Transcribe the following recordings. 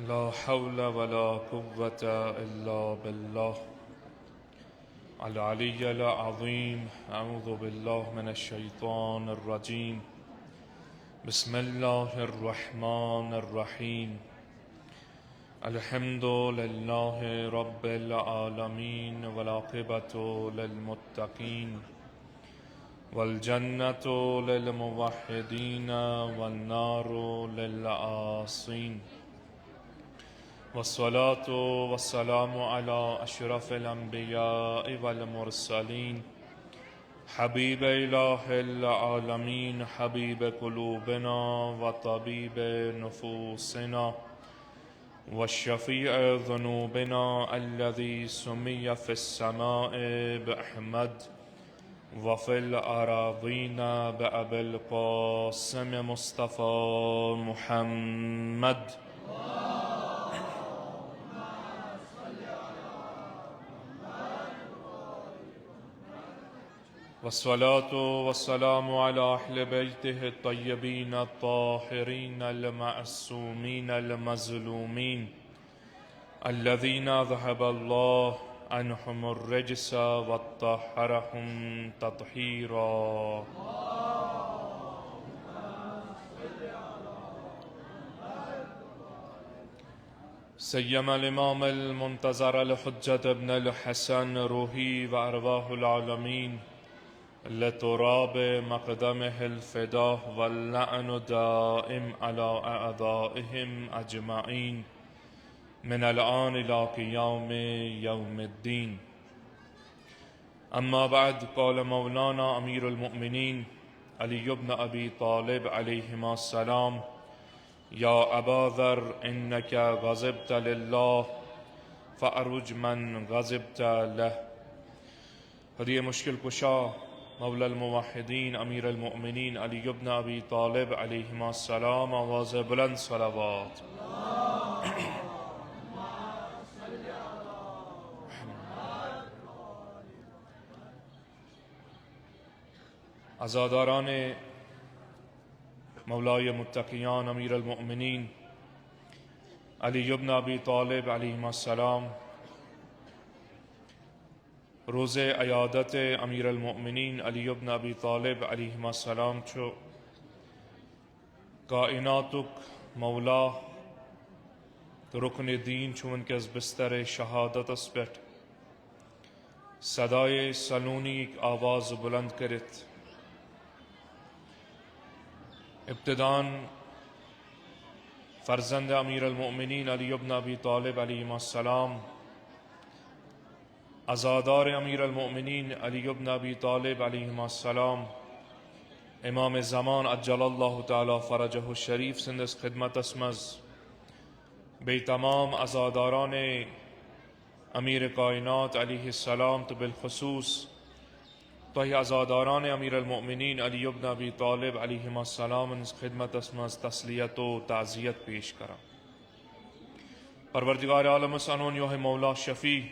لا حول ولا قوة إلا بالله العلي العظيم. أعوذ بالله من الشيطان الرجيم. بسم الله الرحمن الرحيم. الحمد لله رب العالمين والعاقبة للمتقين والجنة للموحدين والنار للعاصين، والصلاة والسلام على أشرف الأنبياء والمرسلين، حبيب إله العالمين، حبيب قلوبنا وطبيب نفوسنا والشفيع ذنوبنا، الذي سمي في السماء بأحمد وفي الأراضين بأبي القاسم مصطفى محمد. والصلاة والسلام على أهل بيته الطيبين الطاهرين المعصومين المظلومين، الذين ذهب الله عنهم الرجس وطهرهم تطهيرا. سيما الإمام المنتظر الحجة ابن الحسن روحي وأرواح العالمين لتراب مقدمه الفداء، واللعن دائم على أعدائهم أجمعين من الآن إلى قيام يوم الدين. أما بعد، قال مولانا أمير المؤمنين علي بن أبي طالب عليهما السلام: يا أبا ذر، إنك غضبت لله فأرج من غضبت له. هدي مشكل كشا مولى الموحدين أمير المؤمنين علي بن أبي طالب عليهما السلام، آواز بلند صلوات. عزاداران مولای متقیان امیر المؤمنین علی بن ابی طالب علیه السلام، روز عیادت امیر المؤمنین علی بن ابی طالب علیه السلام چو کائناتک مولا رکن دین چون که از بستر شهادت اسپٹ صدای سلونی ایک آواز بلند کرد. ابتدان فرزند امیر المؤمنین علی بن ابی طالب علیه السلام، عزادار امیر المؤمنین علی بن ابی طالب علیه السلام، امام زمان عجل الله تعالی فرجه الشریف سندس خدمت اسمز بی تمام عزاداران امیر کائنات علیه السلام، تو بالخصوص توهی عزاداران امیر المؤمنین علی بن ابی طالب علیه السلام ان خدمت اسمز تسلیت و تعزیت پیش کرم. پروردگار عالم سنون یوہ مولا شفیع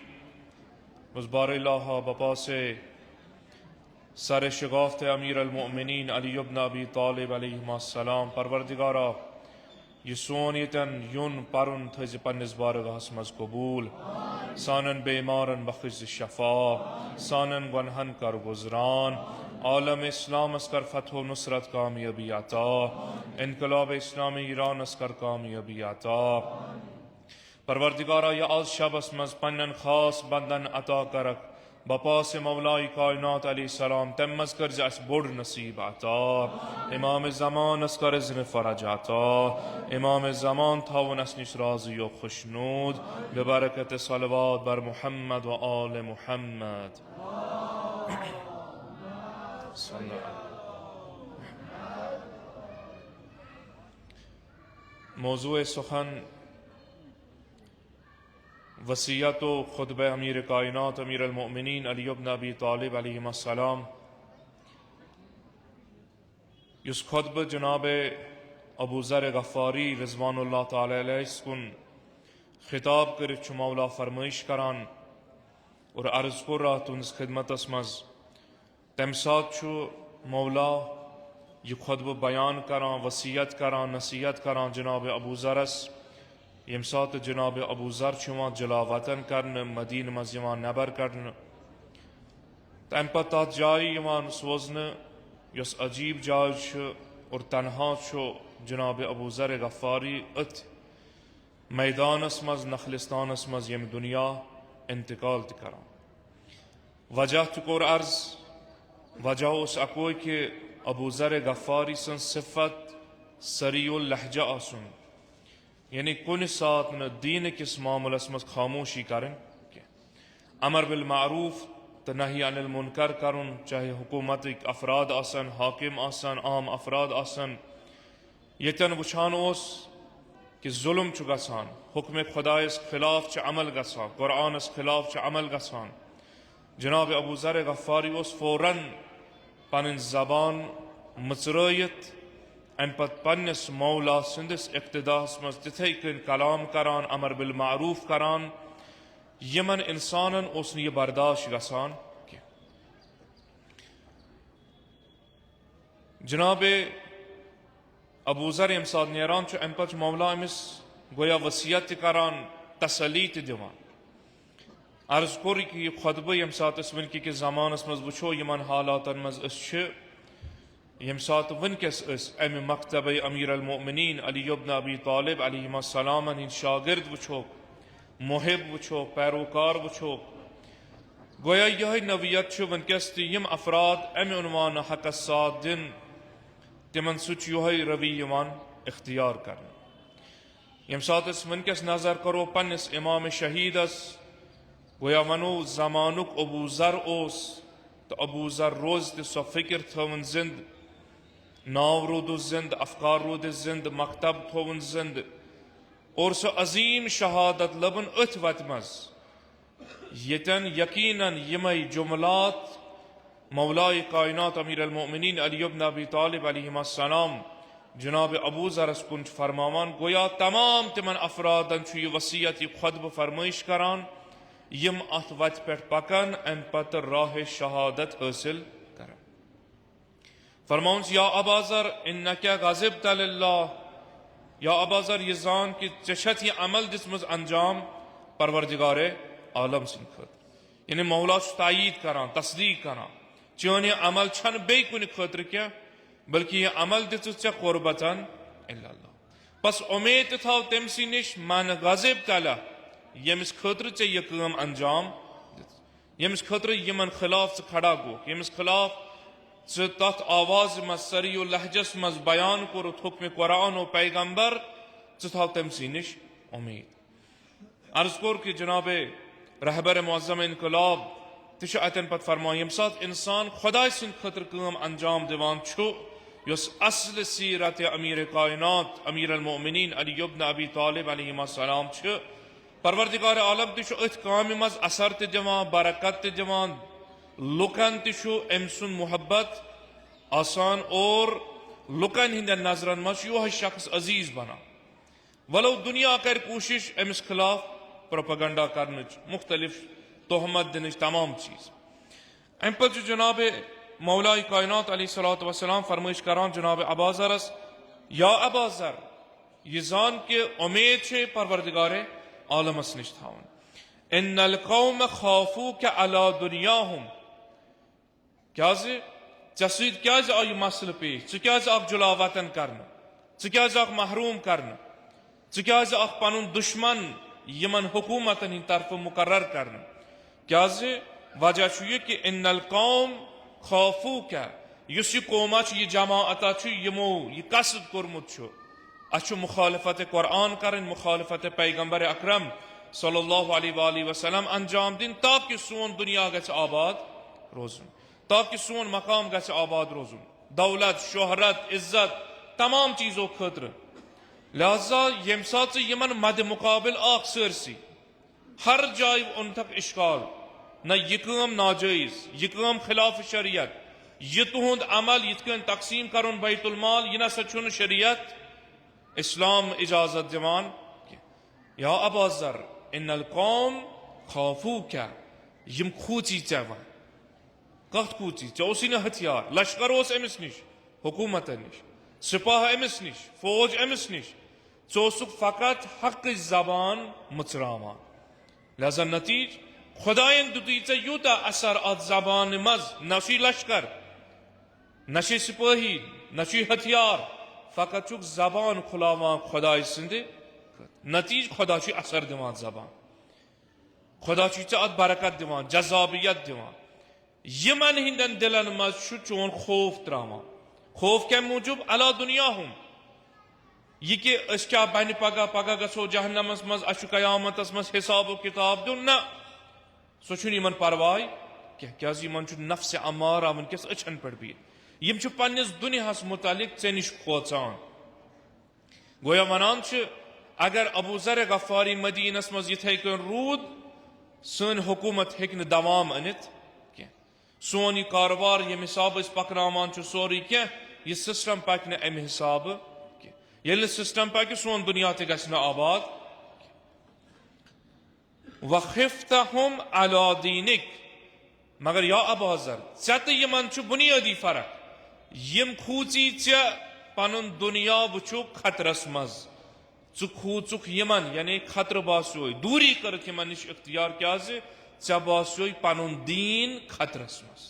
مزبار الله بپاس سر شگافت امیر المؤمنین علی بن ابی طالب علیه السلام، پروردگارا یسونیتن یون پرن تھز پنس بارگاہ اسمز قبول، سانن بیمارن بخش شفا، سانن گنہن کر گزران، عالم اسلام اسکر فتح و نصرت کامیابی عطا، انقلاب اسلامی ایران اسکر کامیابی عطا. پروردگارا یا از شب اسمز پنن خاص بندن عطا کرک، بپاس مولائی کائنات علیہ السلام تمز کرز اس بڑ نصیب عطا. امام زمان اسکر ازن فرج عطا، امام زمان تاون اسنش راضی و خشنود، ببرکت صلوات بر محمد و آل محمد. موضوع سخن وصیت و خطبہ امیر کائنات امیر المؤمنین علی بن ابی طالب علیہ السلام. اس خطبہ جناب ابو ذر غفاری رضوان اللہ تعالی علیہ سکن خطاب کرد چو مولا فرمائش کران اور عرض کر رہا تو اس خدمت اسمز تمسات چو مولا یہ خطبہ بیان کران، وصیت کران، نصیحت کران جناب ابو ذرس Yem saat Cenab-ı Abu Zar çuman celavatan karn Medine maz yaman neber karn Tempat jai yaman sozne yos ajib jai şu और तनहा छो जनाब अबू ज़र गफ़ारी अत मैदानस मज नखलिस्तानस मज यम दुनिया इंतकाल करा वजह तुकोर अर्ज वजह उस अकोई के अबू ज़र गफ़ारी सन सिफत सरीउल लहजा आसुन यानी कुन साथ न दीन किस मामलस मज खामोशी करें के अमर बिल मारूफ तो नही अनिल मुनकर करुन चाहे हुकूमत अफराद आसन हाकिम आसन आम अफराद आसन यतन वुछान ओस कि जुल्म छु गसान हुक्म खुदायस खिलाफ च अमल गसान कुरानस खिलाफ च अमल गसान जनाब अबू ज़र गफ़ारी ओस फौरन पन ज़बान मचरयत अम पत पन्नस मौला सिंदस इक्तदास मज तिथे कन कलाम करान अमर बिल मारूफ करान यमन इंसानन ओस ये बर्दाश्त गसान के जनाब अबू ज़र यम साथ नेरान छु अम पच मौला अमिस गोया वसियत करान तसली दिवान अर्ज कोर कि खुतबा यम साथ वन कि ज़मानस मज वुछो यमन हालातन मज यम साथ वनकस अमि मकतब अमीर अल मोमिनीन अली इब्न अबी तालिब अलैहिस्सलाम हिंद शागिर्द वुछो मुहिब वुछो पैरोकार वुछो गोया यह नवियत वनकस यम अफराद अमि उन्वान हक साथ दिन तिमन सुच यह रवि यवान इख्तियार कर यम साथ वनकस नजर करो पन्नस इमाम शहीदस गोया वनो जमानुक अबू ज़र ओस तो अबू ज़र रोज तो सो फिक्र थवन जिंद नाव रोद जिंद अफकार रोद जिंद मकतब थवन जिंद और सो अजीम शहादत लबन अथ वत मज यतन यकीनन यमई जुमलात मौलाए कायनात अमीर अल मोमिनीन अली इब्न अबी तालिब अलैहिस्सलाम जनाब अबू ज़र कुन फरमावान गोया तमाम तिमन अफरादन छु ये वसीयत ये खुतब फरमाइश करान यम अथ वत पे पकन अम पत राह शहादत हासिल कर फरमाउन या अबा ज़र इन्नका ग़ज़िबत लिल्लाह या अबा ज़र ये जान कि चशत ये अमल दिसमज अंजाम परवरदिगारे आलम सिंह यानी मौला तायीद करान तस्दीक करान चोन ये अमल छन बे कुन खतर क्या बल्कि ये अमल दिस क़ुरबतन इल्लल्लाह बस उम्मीद था तमसी निश मन ग़ज़िबत लह यमिस खतर चे ये काम अंजाम यमिस खतर यमन खिलाफ से खड़ा गो यमिस खिलाफ से तथ आवाज मज सरियो लहजस मज बयान को हुक्म कुरान और पैगंबर था तमसी निश उम्मीद अर्ज कोर कि जनाब रहबर मुअज़्ज़म इनकलाब तिश अतन पत फरमा यम साथ इंसान खुदा सिंद खतर काम अंजाम दिवान छु यस असल सीरत अमीर कायनात अमीर अल मोमिनीन अली इब्न अबी तालिब अलैहिस्सलाम छु परवरदिगार आलम तिश अथ काम मज असर त दिवान बरकत त दिवान लुकन तिशु एमसुन मोहब्बत आसान और लुकन हिंद नजरन मज यो शख्स अजीज बना वलो दुनिया कर कोशिश अमिस खिलाफ प्रोपेगेंडा करने मुख्तलिफ तोहमत दिन तमाम चीज अम पर जनाब मौला कायनात अलैहिस्सलातु वस्सलाम फरमाइश करान जनाब अबा ज़रस या अबा ज़र ये जान के उम्मीद छे परवरदिगारे आलमस निश थावन इन्नल कौम खाफूक अला दुनियाहुम क्या जे चसीद क्या जे आई मसल पेश च क्या जे आक जुलावतन करन च क्या जे आक महरूम करन च क्या जे आक पनुन दुश्मन यमन हुकूमतन हिंद तरफ मुकर्रर करन क्या जे वजह छु ये कि इन्नल कौम खाफूक युस ये कौमा छु ये जमाअता छु यमो ये कसद कोरमुत छु अच्छु मुखालफत कुरान करन मुखालफत पैगंबर अकरम सल्लल्लाहु अलैहि वसल्लम अंजाम दिन ताकि सोन दुनिया गछ आबाद रोजुन ताकि सोन मकाम गछ आबाद रोजुन दौलत शोहरत इज्जत तमाम चीजों खतर लिहाजा यम साथ यमन मद मुकाबिल आख सरसी हर जाय उन तक इश्काल न यह काम नाजायज यह काम खिलाफ शरीयत यह तुहद अमल यिथकन तकसीम करुन बैतुल माल यह नसा छुन शरीयत इस्लाम इजाजत दिवान या अबा ज़र इन्नल कौम खाफूक यम खूची चवन कत खूची चौसी न हथियार लश्कर ओस अमिस निश हुकूमत निश सिपाह अमिस निश फौज अमिस निश चोसुक फकत हक जबान मुचरावान लिहाजा नतीज खुदायन दुती चे यूता असर अत जबान मज नशी लश्कर नशी सिपाही नशी हथियार फकत चुक जबान खुलावान खुदाय सिंदे नतीज खुदा ची असर दिवान जबान खुदा ची अत बरकत दिवान जजाबियत दिवान यमन हिंदन दिलन मज चोन खौफ त्रावान खौफ के मूजूब अला दुनिया हम यह कि क्या बन पगह पगह गो जहन्नमस मज अशु कयामतस मज हिसाब किताब दुन ना सो इन परवाय क्या नफ्स अमारा वनकस अछन पे बित यम पन्निस दुनियास मुतालिक ऐ नश खोचान गोया वनान अगर अबू ज़र गफ़ारी मदीनस मज इथे कन रूद सन हुकूमत हेक दवाम अनित सोन यह कारोबार यम हिसाब पकनावान सोरी क्या यह सिस्टम पक अम हिसाब ये सिस्टम पक सोन दुनिया ते गछ आबाद वखिफ्तहुम अला दीनिक मगर या अबाजर चे तो यमन बुनियादी फर्क यम खूची चे पनुन दुनिया वुचु खतरस मज चु खूचुक यमन यानी खतर बासो दूरी कर यमन निश इख्तियार क्या चे बासो पनुन दीन खतरस मज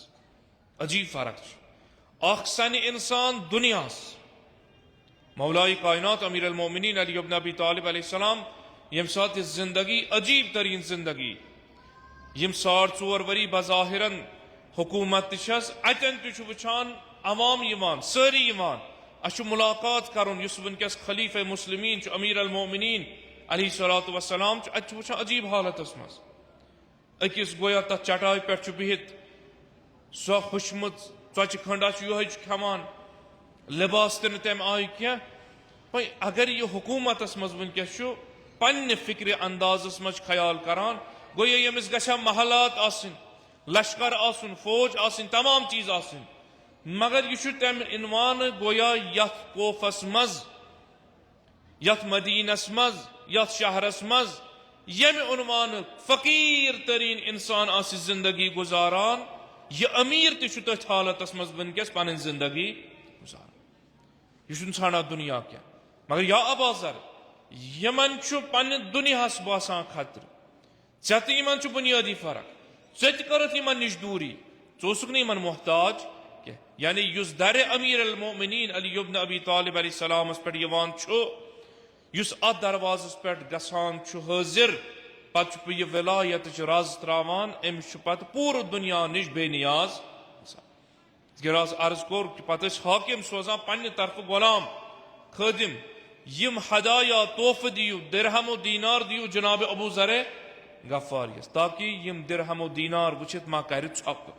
अजीब फर्क अख सन इंसान दुनियास मौलाई कायनात अमीर अल मोमिनीन अली इब्न अबी तालिब अलैहिस्सलाम यम साथ जिंदगी अजीब तरीन जिंदगी यम 4.5 वरी बज़ाहिरन हुकूमत अतन तुछान अवाम यवान सारी यवान अशु मुलाकात करुन युस वनकस खलीफे मुस्लिमीन अमीर अल मोमिनीन अलैहिस्सलातु वस्सलाम वुछान अजीब हालतस मज अकिस गोया तथ चटाई पे बिहित सो खुशमुत चौचि खंडा यो खमान लिबास तम आय क्या अगर यह हुकूमतस मज वनकस पन्ने फिक्र अंदाजस मज ख्याल करान गोया यमिस गछा महलात आसिन लश्कर आसिन फौज आसिन तमाम चीज आसिन मगर यह तम इनवान गोया यथ कोफस मज यथ मदीनस मज यथ शहरस मज यम उनवान फकीर तरीन इंसान आसि जिंदगी गुजारान यह अमीर तथ हालतस मज वनकस पन जिंदगी गुजारान यह छाना दुनिया क्या मगर या अबाजर यमन पन दुनियास बासान खतर चे तो इन बुनियादी फर्क चे करत इन नश दूरी चोसुक न इन मोहताज क्या यानी युस दर अमीर अल मोमिनीन अली इब्न अबी तालिब अलैहिस्सलामस पे यवान युस अत दरवाजस पे गसान हाजिर पे यह विलायत राज त्रावान अम पत पूर दुनिया नश बेनियाज गिराज अर्ज कोर पे हाकिम सोजान पन्ने तरफ गुलाम खदिम यम हदाया तोहफ दियो दिरहम दीनार दियो जनाब अबू ज़र गफ़ारियस ताकि यम दिरहम दीनार वुचित मा कर छप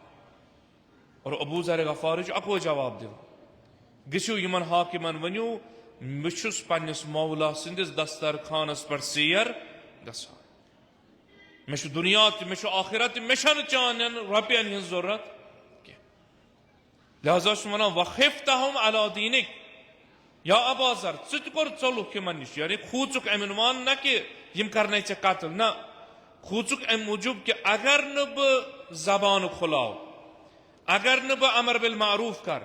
और अबू ज़र गफ़ारी अको जवाब दिव गो यमन हाकिमन वनु मुझुस पन्निस मौला सिंदिस दस्तरखानस पर सैर गसान मे दुनिया मे आखिरत मे चान रुपयन हज जरूरत लिहाजा वन वखिफ्तहुम अला दीनिक या अबाजर कोर चलुक यमन नश यानी खूचुक अमिनवान न कि यम करने चे कत्ल न खूचुक अम मूजूब कि अगर न जबान खुलाव अगर न अमर बिल मारूफ कर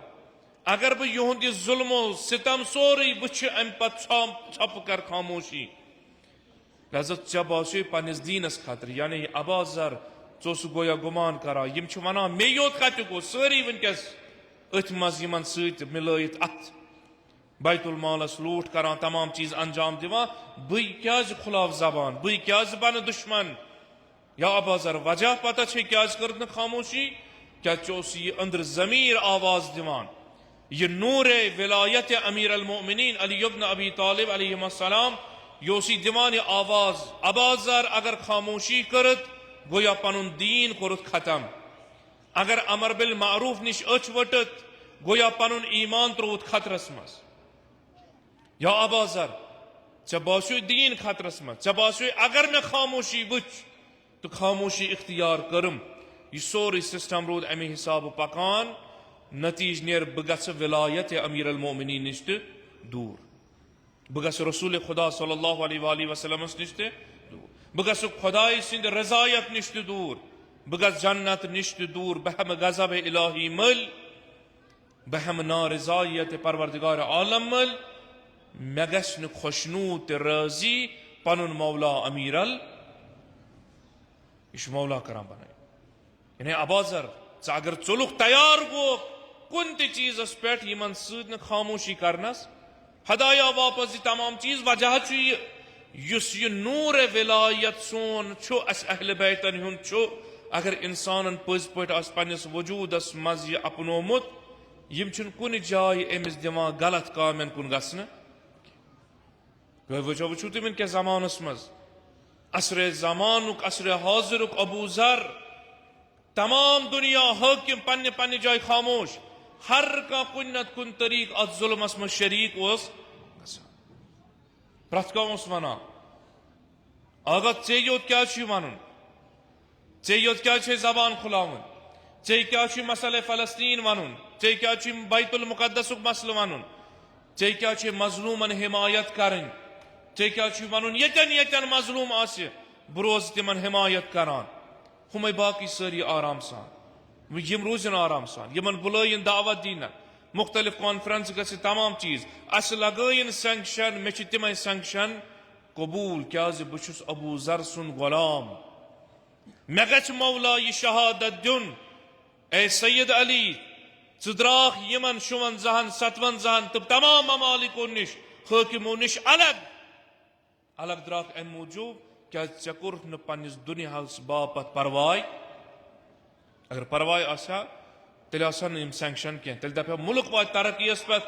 अगर युहद जुल्मो सितम सोरी वुछ अम पत छप कर खामोशी लिहाजा चे बासो पन्निस दीनस खतर यानी अबाजर चोस गोया गुमान करा यम वनान मे योत कत गो सारी वनकस अथ मज यमन सत मिलत अत बैतुल मालस लूट करान तमाम चीज अंजाम दिवान बी क्या खुलाफ जबान बी क्या बन दुश्मन या अबाजर वजह पता क्या कर खामोशी क्या चोस यह अंदर जमीर आवाज दिवान यह नूर विलायत अमीर अल मोमिनीन अली इब्न अबी तालिब अलैहिस्सलाम योसी दिवान आवाज अबाजर अगर खामोशी करत गोया पनुन दीन कोरुत खत्म अगर अमर बिल मारूफ निश अच वटत गोया पनुन ईमान त्रोत खतरस मज या अबाजर चे बासो दीन खतरस मज चे बासो अगर मे खामोशी वुच तो खामोशी इख्तियार करम यह सोरी सिस्टम रोद अमे हिसाब पकान नतीज नेर बह गछ विलायत अमीर अल मोमिनीन निश दूर बह गछ रसूल खुदा सल्लल्लाहु अलैहि वसल्लम निश दूर बह गछ खुदाई सिंद रजायत निश दूर बह गछ जन्नत निश दूर बहम गज़ब इलाही मल बहम नारिज़ायत परवरदिगार आलम मल मे गश्न खुशनूद राजी पनुन मौला अमीरल इश मौला करान बन यानी अबाजर अगर चुलुक तैयार गो कुन चीज पे यमन सत खामोशी करनस हदाया वापस तमाम चीज वजह यह नूर विलायत सोन अहल बैतन हुंद अगर इंसान पज पस वजूदस मज यह अपनोमुत यम कुन जाय अमिस दिवान गलत कामन कुन गसन वो वो तुम क्या जमानस मज असर जमानुक असर हाजिरुक अबू जर तमाम दुनिया हाकिम पन्ने पन्ने जाय खामोश हर का कुन नत कुन तरीक अत जुल्मस मज शरीक प्रथ कह वना अगर ऐ योत क्या वन ऐ योत क्या जबान खुलावन ऐ क्या मसल फलस्तीन वन ऐ क्या बैतुल मुकद्दसुक मसल वन ऐ क्या मजलूमन हिमायत करें ऐ क्या वन यतन यतन मजलूम आस बरोज तिमन हिमायत करान हम बाकी सारी आराम सान यम रोजन आराम सान यमन बुलाइन दावत दीन मुख्तलिफ कॉन्फ्रेंस ग तमाम चीज अस लगन सैंक्शन मे तम सैंक्शन कबूल क्या बहुस अबू जर सुन गुलाम मे गछ मौला यह शहादत दिन ए सैयद अली द्राख यमन 57 तो तमाम ममालिकों निश हाकिमों निश अलग अलग द्राख अम मूजूब क्या ऐ कोर पन्निस दुनियास बापत परवाय अगर परवाय आसा तेल आसन सैंक्शन कह तेल दपे मुल्क वात तरक्कीस पे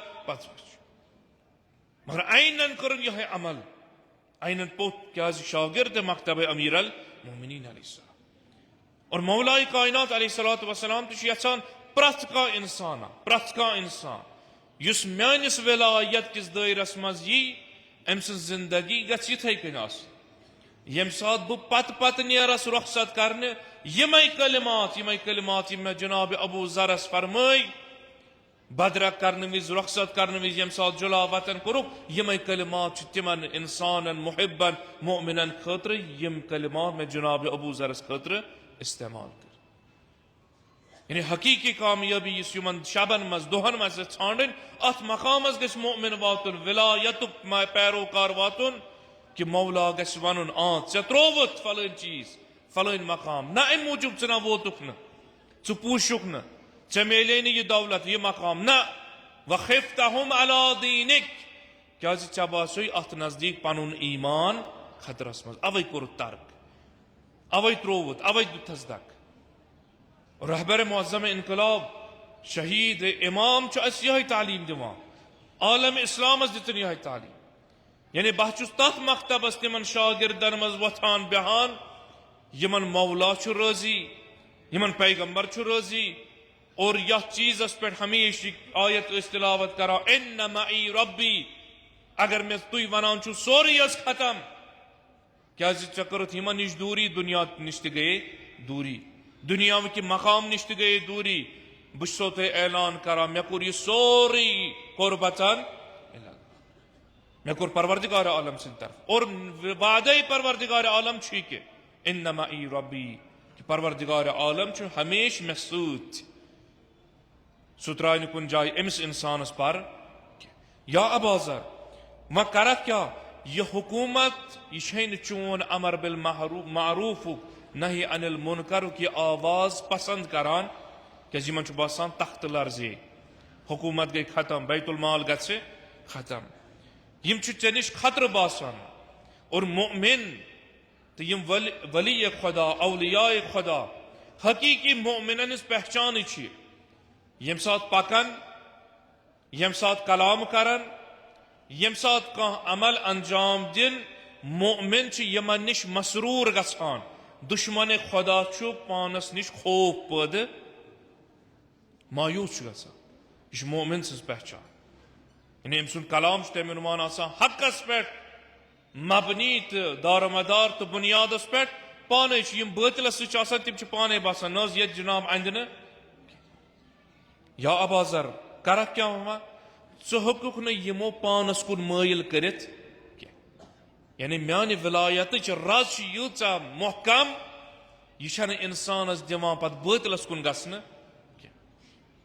मगर आइनन कर यह अमल आइनन पोत क्या शागिर्द मकतब अमीर अल मोमिनीन अलैहिस्सलाम और मौलाई कायनात अलैहिस्सलातु वस्सलाम तो यचान प्रथ का इंसान युस म्यानिस विलायत किस दायरस मज यी अम सं जिंदगी गछ यिथै कन आस यम सात बह पत नेरस रुखसत करने यमै कलिमात यम जनाब अबू जरस फरमाई बदरक करने विज रुखसत करने विज यम सात जुला वतन करुक यमै कलिमात तिमन इंसान मुहिबन मोमिनन खतर यम कलिमात में जनाब अबू जरस खतर इस्तेमाल कर यानी हकीकी कामयाबी इस युमन शबन मज दोहन मज छांडन अत मकामस गस मोमिन वातुन विलायतुक पैरोकार वातुन कि मौला गस वन ऐ त्रोवुत फलन चीज फलन मकाम ना अम मूजूब ना वोतुक न पूछुक न ऐ मेले यह दौलत यह मकाम न वखिफ्तहुम अला दीनिक क्या ऐ बासो अत नजदीक पनुन ईमान खतरस मज अवै कोर तर्क अवै त्रोवुत अवै दुथस दक रहबर मुअज्जम इनकलाब शहीद इमाम यह तालीम दिवान आलम इस्लाम दितन यह तालीम यानी बह तथ मकतबस तिमन शागिर्दन मज वथान बेहान यमन मौला राजी यमन पैगंबर राजी और यह चीजस पे हमेशा आयत तिलावत करा इन्न मई रब्बी अगर मैं तुई वनान सोरी खत्म क्या चकरत यमन निश दूरी दुनिया निश गए दूरी दुनिया की मकाम निश गए दूरी बुसो ते ऐलान करा मे कोर यह सोरी कुर्बतन मे कोर परवरदिगार आलम सिंद तरफ और वादे परवरदिगार आलम के इन्न मई रब्बी परवरदिगार आलम हमेश मे सुतरा कुन जाय अमिस इंसानस पर या अबाजर वह कर क्या यह हुकूमत यह चोन अमर बिल मारूफ नही अनिल मुनकर की आवाज पसंद करान क्या बसान तख्त लर्जे हुकूमत गई खत्म बैतुल माल गए खत्म यम चे निश खतर बासान और मोमिन तो यम वली खुदा औलिया खुदा हकीकी मोमिनन पहचान यम सात पकन यम सात कलाम करन यम सात कह अमल अंजाम दिन मोमिन यमन निश मसरूर गसान दुश्मन खुदा पानस निश खौफ पद मायूस यह मोमिन सज पहचान यानी अम सुन कलाम तमान हकस पे मबनी तो दारोमदार तो बुनियादस पे पाने बातिलस तम पाने बसान न ये जनाब अंद न या अबाजर कर क्या वह च हकुक न यमो पानस कुन मायल कर यानी म्यान विलायत रज यूचा महकम यह इंसानस दिवान पे बातिलस कुन गसन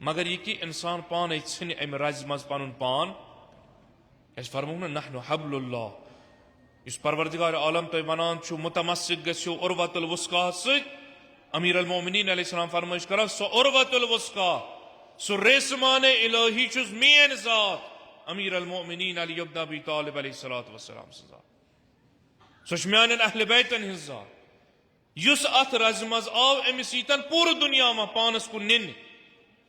मगर यह कि इंसान पान छन अम रज मज पन पान Es farmona nahnu hablullah. Yus Parvardigar alam to banan chu mutamassik geshu urwatul wusqa sit. Amir al-Mu'minin alayhi salam farmayish kara so urwatul wusqa. So resmane ilahi chus mien zat. Amir al-Mu'minin Ali ibn Abi Talib alayhi salatu wassalam zat. So shmianen ahl baytan his zat. Yus at razmaz av emisitan pur dunya ma panas ku nin.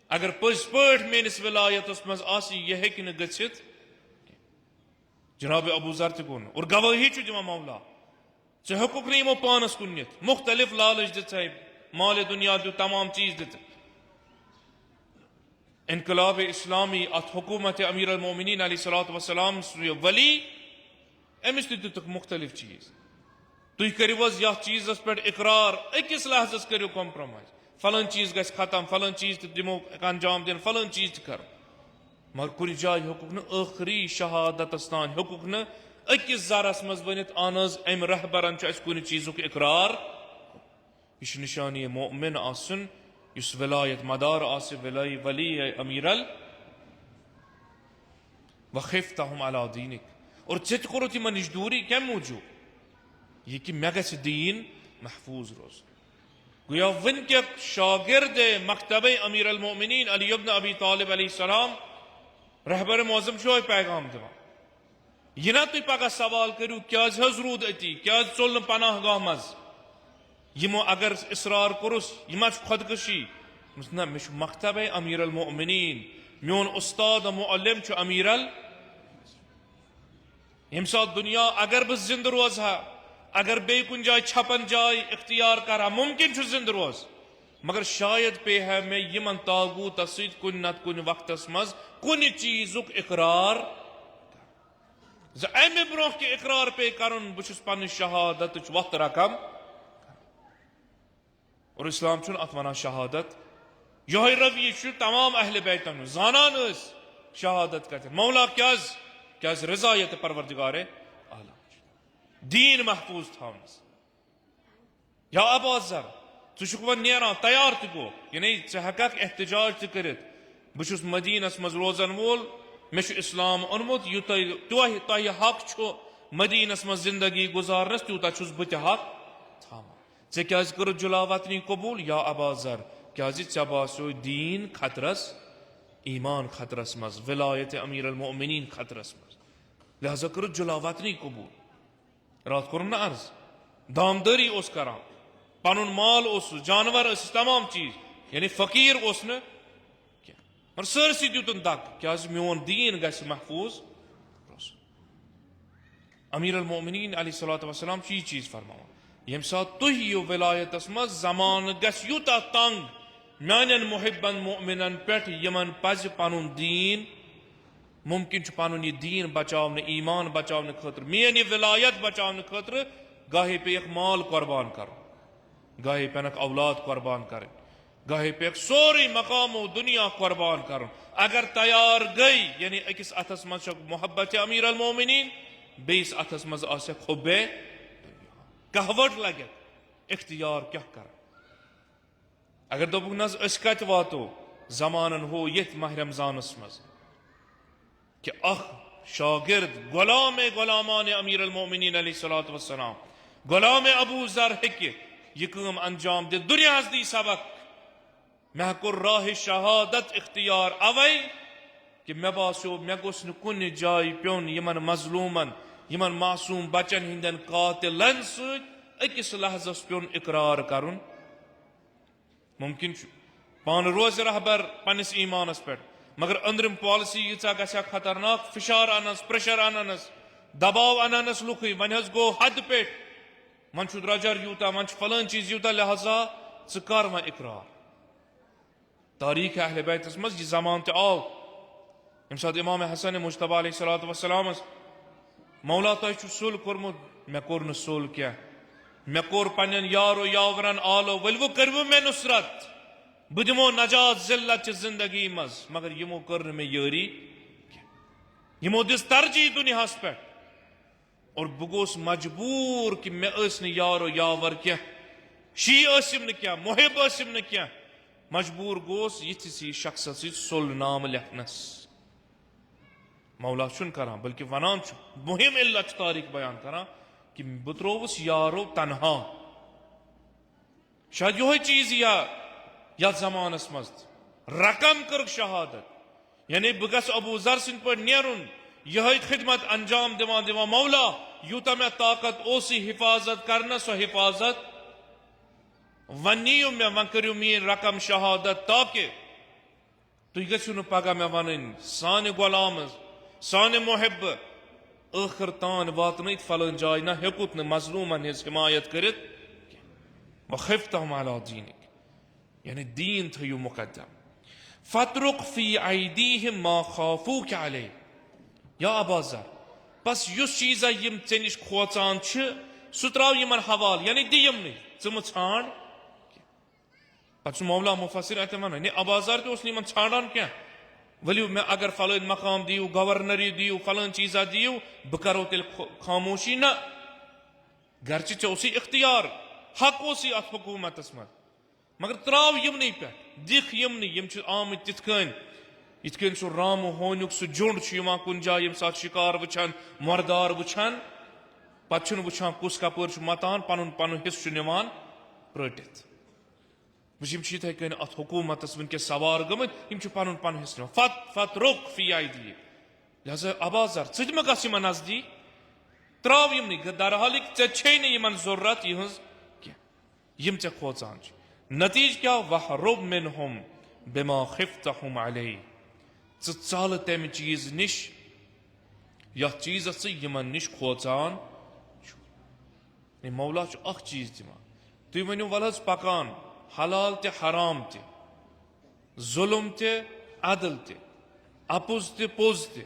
Agar purt menis vilayatus maz asi ye hekin gachit. जनाब अबू ज़र ते कोन और गवाही छु दिमा मौला से हुकूक नहीं मो पानस कुन्यत मुख्तलिफ लालच दित है माल दुनिया दो तमाम चीज दित इनकलाब इस्लामी अत हुकूमत अमीर अल मोमिनीन अलैहिस्सलातु वस्सलाम वली एमिस दित मुख्तलिफ चीज तुई करिवस या चीजस पे इकरार अकिस लहजस करियो कॉम्प्रोमाइज फलन चीज गस खत्म फलन चीज दिमो अंजाम दिन फलन चीज कर मगर कुछ जाय हुकूक न आखिरी शहादत स्थान हुकूक न अकिस ज़रस मज बनित आनज अम रहबरन छ कुन चीज़ुक इकरार इस निशानी मोमिन आसन इस विलायत मदार आसे वली अमीरल वखिफ्तहुम अला दीनिक और चित करो ती मनिश दूरी क्या मूजू ये कि मैं गस दीन महफूज रोज गोया वन के शागिर्द मकतबे अमीर अल मोमिनीन अली इब्न अबी तालिब अलैहिस्सलाम रहबर मौजम शोय पैगाम दिवा यह ना तुम पगह सवाल करू क्या रूद अति क्या चोल पनाह गाह मज यमो अगर इसरार कुरुस यह खुदकशी ना मे मकतब अमीर अल मोमिनीन मोन उस्ताद मुअल्लिम अमीर अल यम सात दुनिया अगर बह जिंद रोज हा अगर बे कुन जाय छपन जाय इख्तियार करा मुमकिन जिंद रोज मगर शायद पे है मैं यमन तागूत सत कुन नत कुन वक्त मज कुन चीजुक इकरार अमे ब्रोह के इकरार पे करन बुश पन शहादत वक्त रकम और इस्लाम चुन अत वना शहादत यह रवि तमाम अहल बैतन जानान शहादत कहते मौला क्या रजायत परवरदिगार आलम दीन महफूज थावनस या अबाजर तुक वन नेरान तैयार गो ये हेक एहतजाज कर बहुत मदीनस मज रोजन वोल मे इस्लाम ओनमुत यू तह हक मदीनस मज जिंदगी गुजारनस तूत बह हक ऐ क्या कर जुलावतनी कबूल या अबाजर क्या बासो दीन खतरस ईमान खतरस मज विलायत अमीर अल मोमिनीन खतरस मज लिहाजा कर जुलावतनी कबूल रात कोर न अर्ज दामदारी करान पन माल जानवर तमाम चीज यानी फकीर न और सरसी दुतन दक क्या मोन दीन गस महफूज अमीर अल मोमिनीन अलैहिस्सलातु वस्सलाम यह चीज फरमावा यम सात तुह यो विलायतस मज जमान गस यूता तंग मानन मुहिब्बन मोमिनन पे यमन पज पन दीन मुमकिन पन यह दीन बचावने ईमान बचावने खतर मेन यह विलायत बचावने खतर गाहे पे एक माल कुर्बान कर गाहे पेनक औलाद कुर्बान कर गाहे पे सोरी मकाम दुनिया कुर्बान कर अगर तैयार गई यानी अकिस अथस मज मोहब्बत अमीर अल मोमिनीन बेस अथस मज आसे खुबे कहवट लगे इख्तियार क्या कर अगर दोपुक नज कत वातो जमानन हो ये माह रमजानस मज कि अख शागिर्द गुलामान अमीर अल मोमिनीन अलैहिस्सलातु वस्सलाम गुलाम अबू ज़र हेके यह काम अंजाम दे दुनिया दी सबक मैं कोर राह शहादत इख्तियार अवै कि मे बासो मे गोस न कुन जाय प्योन यमन मजलूमन यमन मासूम बचन हिंदन कातिलन सत अकिस लहजस प्योन इकरार करुन मुमकिन पान रोज रहबर पनिस ईमानस पे मगर अंदरम पॉलिसी यीचा गसा खतरनाक फिशार अनस प्रेशर अनस दबाव अनस लुक वन गो हद पे मन द्रजर यूता मन फलान चीज यूता लिहाजा कर वन इकरार तारीख अहल बैतस मज यह जमान त आव यम सात इमाम हसन मुज्तबा अलैहिस्सलातु वस्सलाम मौला तह सुल कोरमुत मे कोर न सुल क्या मे कोर पन्न यारो यावरन आलो वल वो करवो मे नुसरत बह दिमो नजात जिल्लत जिंदगी मज मगर यमो कर मे यारी यमो दिस तरजीह दुनियास पे और बह गोस मजबूर कि मे न यारो यावर क्या शी असम न क्या मुहिब असम न क्या मजबूर गोस यिस शख्स सुल नाम लिखनस मौला छुन करान बल्कि वनान मुहिम इल्लत तारीख बयान करान कि बह त्रोवस यारो तनहा शायद यो चीज या जमानस मज रकम कर शहादत यानी बह गस अबू जर सिंद पे नेरुन यह खिदमत अंजाम दिवान दिवान मौला यूता मे ताकत ओसी हिफाजत करना सो हिफाजत वनियो मे वन करियो मीन रकम शहादत ताकि तुह गो न पगह मे वन सान गुलाम सान मुहब आखिर तान वातन फलान जाय ना हेकुत न मजलूमन हिज हिमायत करित वखिफ्तहुम अला दीनिक यानी दीन थयु मुकद्दम फतरुक फी ऐदीहिम मा खाफूक अलैह या अबा ज़र बस युस चीज़ यम ऐ निश खोचान सह त्राव यमन हवाल यानी दियम नहीं ज़म छाण पे मौला मुफसिर अत वन अबा ज़र तो यमन छाड़ान क्या वलियो मैं अगर फलान मकाम दियो गवर्नरी दियो फलान चीज़ा दियो बह करो तेल खामोशी ना गर्च चौसी इख्तियार हक ओसी अत हुकूमत मज मगर त्राव यमन पे दिख यमन यम आम तिथकन इतकन सह राम होनुक सह जुंड कुन जाय यम साथ शिकार वुचान मरदार वुचान पे वुचान कुस कपर मतान पन पन हिस्स निवान प्रटित वम इथे कन अत हुकूमत वनकस सवार गमत पन पन हिस्स फत फत रुक फी आइदी लिहाजा अबा ज़र थ मे गस यमन नजदीक त्राव यमन दरहालिक ऐ यमन जरूरत यहज यम ऐ खोचान नतीज क्या वहरुब मिनहुम बिमा खिफ्तहुम अलैह चल तम चीज निश यथ चीज यमन निश खोचान मौला अख चीज दिवान तुम वनो वल पकान हलाल ते हराम ते जुल्म ते अदल ते अपुज ते पोज ते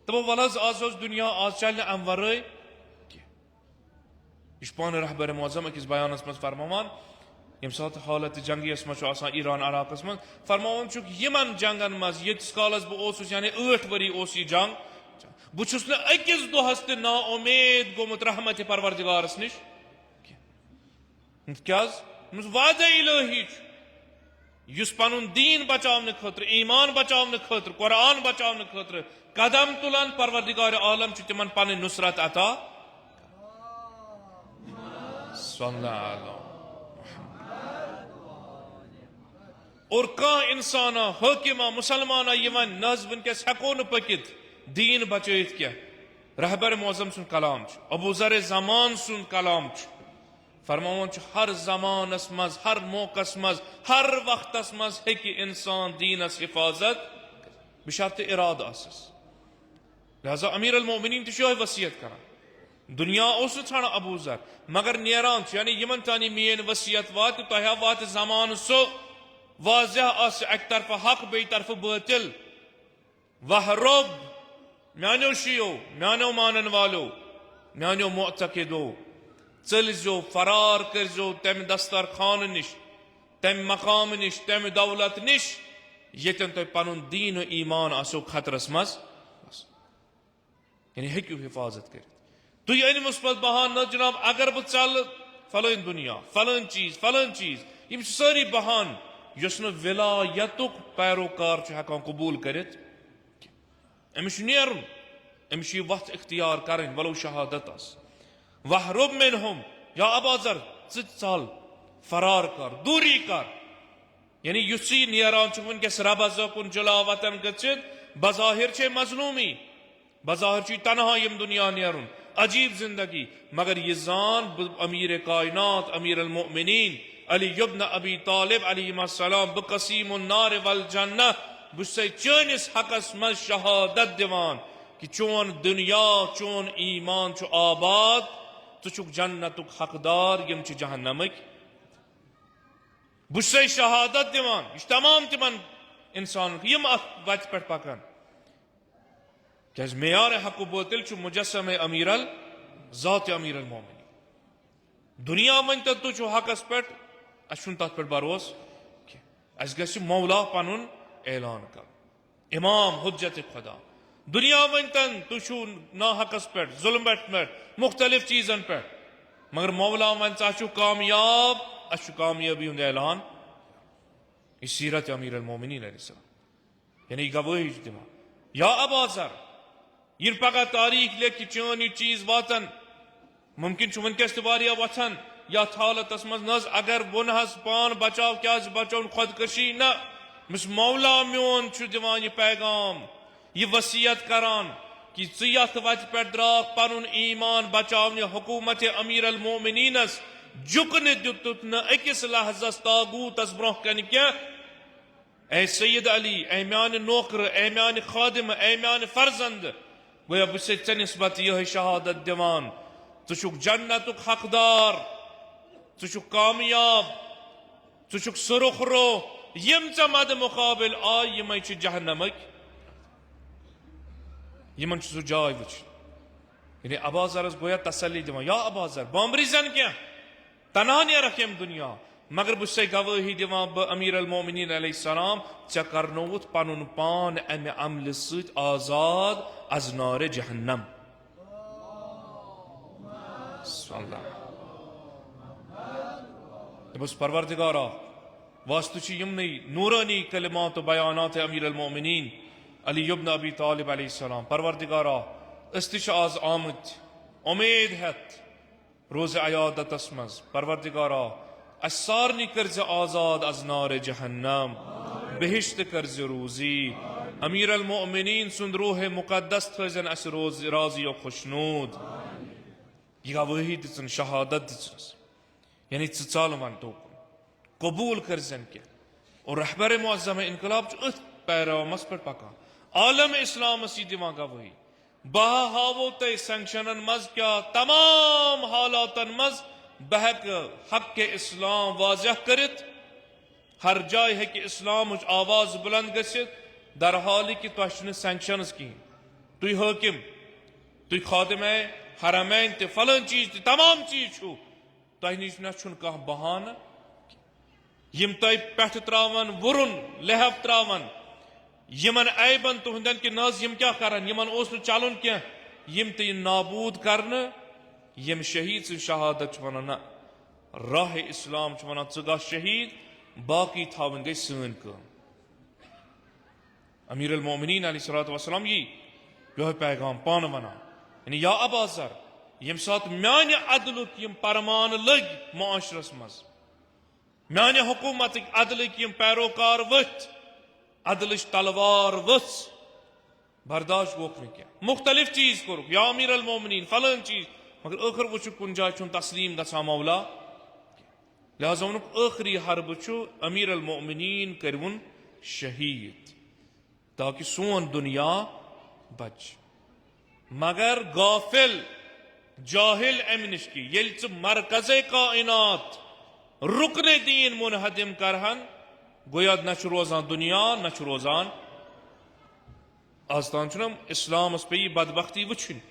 दपो वल आज दुनिया आज चल अम वरय यह पान रहबर मौजम अकिस बयानस मज फरमान यम साथ हालत जंगियस मज ईरान इराकस मज फरमान यमन जंगन मज यस कालस बह यानी 8 वरी यह जंग बहुस अकिस दोहस ते ना उम्मीद गोमुत रहमत परवरदिगारस निश क्या वादा इलाही युस पनुन दीन बचावन खतर ईमान बचावन खतर कुरान बचावन खतर कदम तुलान परवरदिगार आलम तिमन पन नुसरत अता और कह इंसान हकीमा मुसलमाना यवन नज वनकस हेको न पकित दीन बचत क्या रहबर मौजम सुन कलाम अबू ज़र ज़मान सुन कलाम फरमान हर जमानस मज हर मौकस मज हर वक्तस मज हेकि इंसान दीनस हिफाजत बशर्त इराद आसस लिहाजा अमीर अल मोमिनीन तो वसीयत करान दुनिया छाना अबू ज़र मगर नेरान यानी यमन तानी मेन वसीयत वात तह वात जमान सो वाज़ह आस एक तरफ हक बे तरफ बातिल वहरुब म्यानो शियो म्यानो मानन वालो म्यानो मुअतकिदो चल जो फरार कर जो तम दस्तर खान निश तम मकाम निश तम दौलत निश यन तुम पन दीन ईमान आसो खतरस मज यानी हेक्यू हिफाजत कर तुम अनमुस पे बहान न जनाब अगर बह चल फलान दुनिया फलान चीज यम सारी बहान युस न विलायतुक पैरोकार हेकान कबूल करित अमिस नेरुन अमिस वत इख्तियार करें वलो शहादत वहरुब मिनहुम या अबा ज़र चल फरार कर दूरी कर यानी युसी नेरान वनकस रबज कुन जुला वतन गचित बज़ाहिर छे मजलूमी बज़ाहिर छे तनहा यम दुनिया नेरुन अजीब जिंदगी मगर ये जान अमीर कायनात अमीर अल मोमिनीन अली इब्न अबी तालिब अलैहिस्सलाम बकसीमुन नार वल जन्नह बुसे चनिस हकस मज शहादत दिवान कि चोन दुनिया चोन ईमान छु आबाद तो चुक जन्नतुक हकदार यम छु जहन्नमक बुसे शहादत दिवान इस तमाम तिमन इंसान यम वत पे पकान क्या मेयार हक बोतिल छु मुजस्सम अमीर अल ज़ात अमीर अल मोमिनीन दुनिया वन तु छु हकस पे अन तथ पे भरोस अस गि मौला पनुन ऐलान कर इमाम हुज्जत खुदा दुनिया वन तन तु छु ना हकस पे जुल्म पे मुख्तलिफ चीजन पे मगर मौला वन छु कामयाब अस कामयाबी हुंद ऐलान इस सीरत अमीर अल मोमिनीन यानी गवाही दिमा या अबा ज़र yin pagah तारीख लेखि चोन यह चीज वातन मुमकिन वनकस वथन यथ हालतस मज न अगर बन पान बचाव क्या बचौन खुदकशी न मिस मौला मोन दिवान यह पैगाम यह वसीयत करान कि यथ वत पे द्राक पन ईमान बचावने हुकूमत अमीर अल मोमिनीनस जुकन दुत न अकिस लहजस तागूतस ब्रोह कन क्या ए सैयद अली ए म्यान नौकर ए म्यान खादिम ए म्यान फर्जंद गोया बस ऐ निस्बत यह शहादत दिवान तुक जन्नतुक हकदार तुक कामयाब तुक सुरुखरो यम च मद मुकाबिल आय यम जहन्नमक यमन सह जाय वो यानी अबाजरस गोया तसली दिवान या अबाजर बामरी जन क्या तना नेरख यम दुनिया मगर बस गवाही दिवान ब अमीर अल मोमिनीन अलैहिस्सलाम चे करनोवुत पनुन पान अमे अमल सत आजाद अज नार जहन्नम बस परवरदिगारा वास्तु यमन नूरानी कलिमात बयानात अमीर अल मोमिनीन अली इब्न अबी तालिब अलैहिस्सलाम परवरदिगारा अस आज आमत उम्मीद हेत रोज अयादतस मज परवरदिगारा अस सारनी कर्ज आजाद अज नार जहन्नम बेहिश्त कर्ज रोजी अमीर अल मोमिनीन सुंद रूह मुकद्दस थजन अस रोज राजी और खुशनूद यह वही दिन शहादत दिस यानी चाल वन तो कबूल करजन क्या और रहबर मुअज़्ज़म इनकलाब अथ पैरामस पर पका आलम इस्लाम दिवान गवाही बह हावो तय संक्शनन मज क्या तमाम हालातन मज बहक हक के इस्लाम वाजह करत हर जाय है कि इस्लाम आवाज बुलंद गसित दर हाल कि तुह सैंक्शनस कहें तुह हाकिम तुह खादिम हरमैन ते फलन चीज ते तमाम चीज छु तुह निश न कह बहान यम तुह पे त्रावन वुरुन लहब त्रावन यमन ऐबन तुहदन कि नज यम क्या करन यमन ओस न चलन क्या यम ते नाबूद करन यम शहीद सं शहादत वन राह इस्लाम वन गा शहीद बाकी थावन गई सन कम अमीर अल मोमिनीन अलैहिस्सलातु वस्सलाम यह पैगाम पान वना यानी या अबाजर यम सात म्यान अदलुक यम परमान लग माशरस मज म्यान हुकूमत अदलुक यम पैरोकार वथ अदल तलवार वस बर्दाश्त वोक न क्या मुख्तलिफ चीज कर या अमीर अल मोमिनीन फलन चीज मगर आखिर वो कुन जाय तस्लीम गसा मौला लिहाजा वनुक आखिरी हरब अमीर अल मोमिनीन करवन शहीद ताकि सोन दुनिया बच मगर गाफिल जाहिल अमनिश की ये मरकज कायनात रुकन दीन मुनहदिम करहन गोया न रोजान दुनिया न रोजान आज तान इस्लाम पे यह बदबख्ती वुन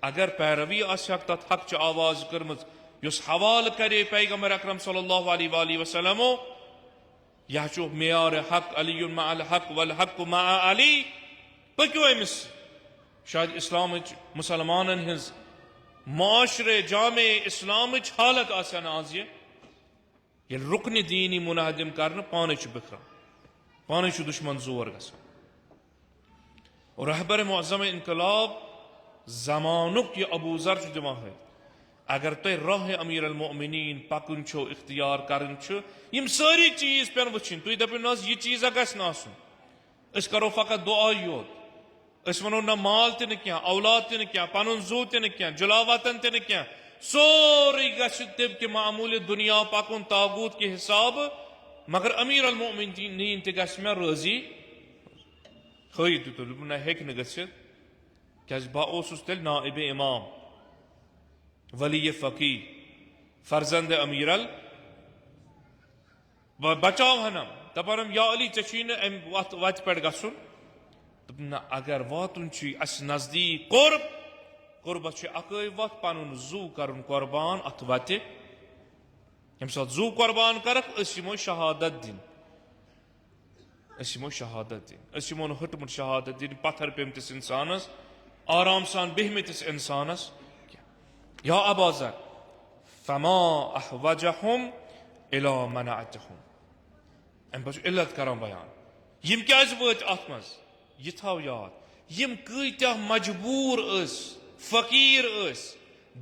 अगर पैरवी तथ हक आवाज कर्म हवाल करे पैगम्बर अकरम सल्लल्लाहु अलैहि वसल्लम यह मेयार हक अली मअल हक वल हक मअ अली पक्यो अमिस शायद इस्लाम मुसलमान हज माशरे जामे इस्लाम हालत आसान आज ये रुकन दीनी मुनहदिम कर पान बिखर पान दुश्मन जोर ग और रहबर मुअज़्ज़म इनकलाब जमानुक ये अबू ज़र दिवान है अगर तुम राह अमीर अल मोमिनीन पकुन छो इख्तियार करन छो यम सारी चीज पेन वुन तुम दपो न यह चीज गस न करो फकत दुआ योत वनो न माल तन क्या औलाद तन क्या पन जू तन क्या जुलावतन तन क्या सोरी गब कि मामूल दुनिया पकुन तागूत के हिसाब मगर अमीर अल मोमिनीन ते गस मे राजी खई न हेक न गसित क्या बस तेल नाइब इमाम वली फकी फर्जंद अमीर अल बचाव हनम दपनम या अली चीन वत पे गसन दपन अगर वातुन अस नजदीक कुर्ब कुर्बत अकै वत पन जू कर कुर्बान अत वत यम सात जू कुर्बान करक यमो शहादत दिन शहादत दिन हटमुत शहादत दिन पत्थर पेमतिस इंसानस आराम सान बेहमतिस इंसानस या अबाजर फमा अहवजहुम इला मनाअतहुम अम पे इल्लत करान बयान यम क्या वत अत मज यह थव याद यम कत्या मजबूर फकीर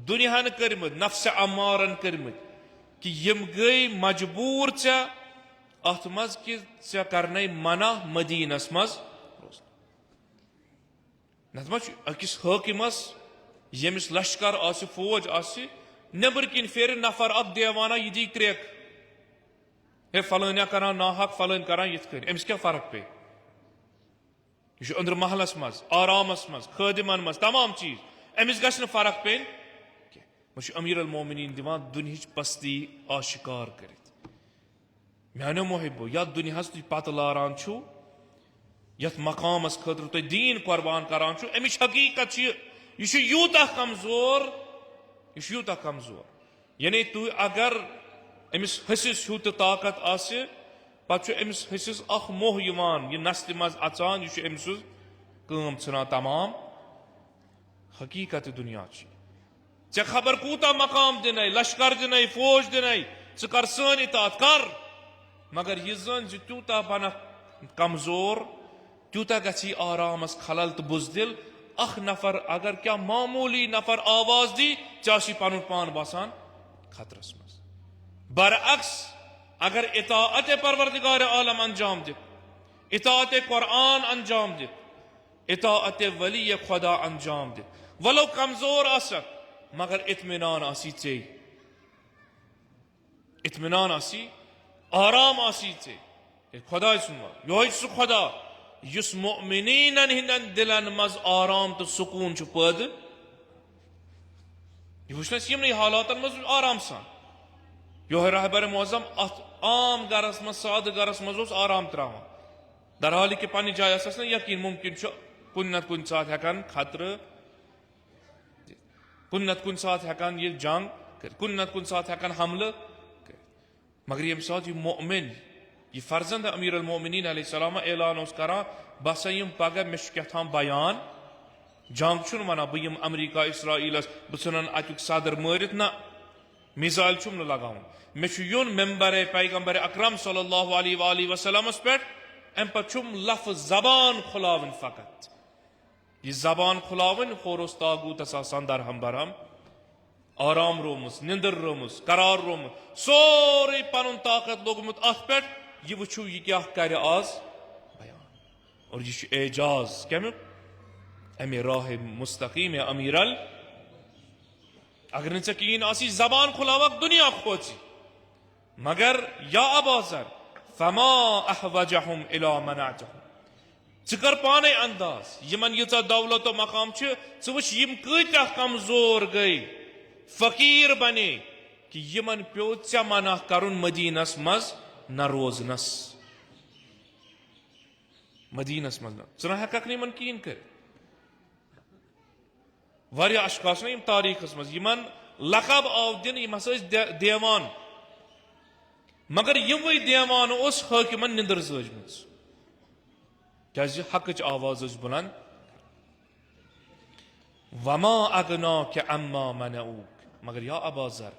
दुनियान कर्मत नफ्स अमारन कर्मत कि यम गई मजबूर अत मज कि े करने मना मदीनस मज नत अकिस हाकिमस यमिस लश्कर आसि फौज आसि नबर किन फेर नफर अक देवाना यह दी क्रेक हे फलाना करान नाहक फलान करान यिथ कन अमिस क्या फर्क पे यह अंदर महलस मज आरामस मज खदिमन मज तमाम चीज अमिस गछ न फर्क पे अमीर अल मोमिनीन दिवान दुनिया पस्ती आशिकार करित म्यानो मोहिबो या दुनिया तुम पत लारान छु यथ मकामस खतर तुम दीन कुर्बान करान छु अमिश हकीकत यह यूता कमजोर यानी तु अगर अमिस हसिस ह्यू ताकत आसे पत अमिस हसिस अख मोह यवान यह नस्ल मज अचान यह अमिस काम छना तमाम हकीकत दुनिया चे खबर कूता मकाम दिन लश्कर दिन फौज दिन कर सन इतात कर मगर यह जन त्यूता बन कमजोर त्यूता गि आरामस खलल तो बुजदिल अख नफर अगर क्या मामूली नफर आवाज दी चाशी पन पान बसान खतरस मज बरअक्स अगर इताअत परवरदिगार आलम अंजाम दित इताअत कुरान अंजाम दित इताअत वली खुदा अंजाम दित वलो कमजोर आसक मगर इत्मीनान आसी चे इत्मीनान आसी आराम आसी चे खुदा यो खुदा युस मोमिनीनन हिंदन दिलन मज आराम तो सुकून पद यह वुचनस यमन हालातन मज आराम सान यो रहबर मोअज़्ज़म अत आम गरस मज साद गरस मज आराम त्रावान दरहाल कि पन्नि जाय यकीन मुमकिन कुन नत कुन साथ हेकान खतर कुन नत कुन साथ हेकान ये जंग कर कुन नत कुन साथ हेकान हमले कर मगर यम साथ यह मोमिन यह फर्जंद अमीर अल मोमिनीन अलैहिस्सलाम ऐलान करा बस यम पगह मे कथाम बयान जंग छुन वना बह अमरीका इसराइलस बन अतुक सदर मारित ना मिसाइल छुम लगान मे युन मेंबर पैगंबर अकरम सल्लल्लाहु अलैहि वसल्लम पे अम पे लफ्ज जबान खुलावन फकत यह जबान खुलावन खोरोस तागूतस आसान दरहम बरहम आराम रोमुस निंदर रोमुस करार रोमुस सोरे पन ताकत लोगमुत अत पे यह वुचु यह क्या कर आज बयान और यह एजाज कमुक अमे राह मुस्तकीम अमीर अल अगर न यकीन आसी जबान खुलावक दुनिया खोची मगर या अबाजर फमा अहवजहुम इला मनातहुम कर पाने अंदाज यमन यीचा दौलत मकाम वुच यम कत्या कमजोर गई फकीर बने कि यमन प्यो े मना करुन मदीनस मज न रोजनस मदीनस मज न हेकक यमन कहीं कर वारिया अशखास न तारीखस मज यमन लकब आव दिन यम हसा देवान मगर यमवे देवान उस हाकिमन निंदर जजम क्या हकच आवाज बुलंद वमा अगना के अम्मा मनऊक मगर या अबाजर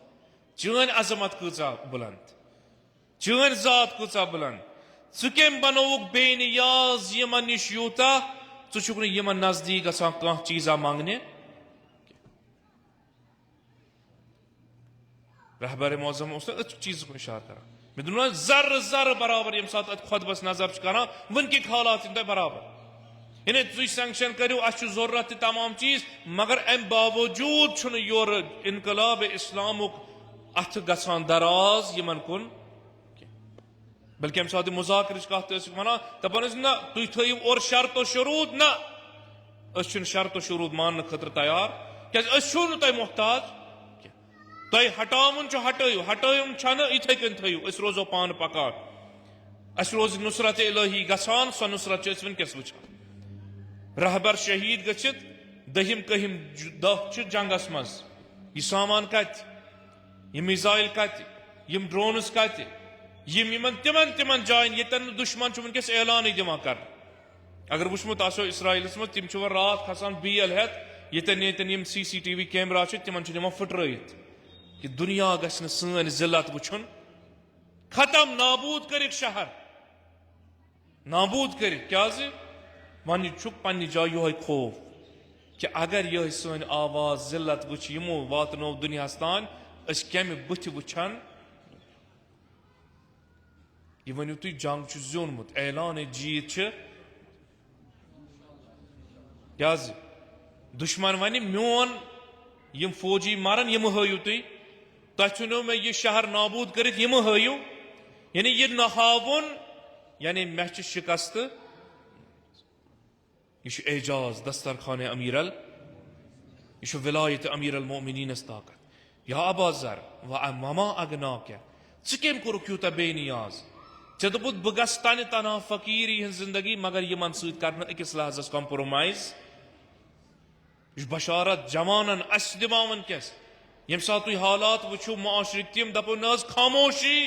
चन अजमत कूचा बुलंद चन जात कूचा बुलंद कम बनोक बेनियाज यमन निश यूता चुक यमन नजदीक गसान कह चीजा मांगने रहबर मोअज़्ज़म उस चीज को इशार करा मे दुन जर जर बराबर यम साथ खुतबस नजर कर वन कि हालात बराबर यानी तुम सेंक्शन करो अस जरूरत तमाम चीज मगर अम बावजूद योर इनकलाब इस्लामुक अथ गसान दराज यमन कुन बल्कि अम साथ मुजाकर कत वन दपान ना तुम थो और शर्त शुरूद ना शर्त शुरूद मान खतर तैयार क्या तुम मोहताज तुम हटावन हटो हटोम इथे कन थो रोजो पान पकान अस रोज नुसरत इलाही गसान सो नुसरत वनकस वुचान रहबर शहीद गच्छित दहिम कहिम दह जंगस मज यह सामान कत यह मिसाइल कत यम ड्रोनस कत यम तिमन तिमन जायन यतन दुश्मन वनकस ऐलान दिवान कर अगर वुचमुत आसो इसराइलस मज तिम रात खसान बील हेत यतन यतन यम CCTV कैमरा तिमन दिवान फुट्रत कि दुनिया गसन सन जिल्लत वुचन खत्म नाबूद कर शहर नाबूद कर क्या वन यह पन्ने जाय यह खौफ कि अगर यह सन आवाज जिल्लत वुच यमो वातनो दुनियास तान अस कम बुथ वुछान यह वनु तुम जंग जोनमुत ऐलान जीत क्या दुश्मन वन मोन यम फौजी मारन यम हयु तुम मे यह शहर नाबूद कर यम हयु यानी यह न हावन यानी मे शिकस्त यह एजाज दस्तरखान अमीरल यह विलायत अमीर मोमिनीनस ताकत या अबा ज़र व ममा अगना क्या कम कोरुक यूता बेनियाज ऐ दोपुत बह गस तन तना फकीरी हज जिंदगी मगर यमन सत कर अकिस लहजस कॉम्प्रोमाइज यह बशारत जवानन अस दिवान वनकस यम सात तुम हालात वो माशरक तम दपो न खामोशी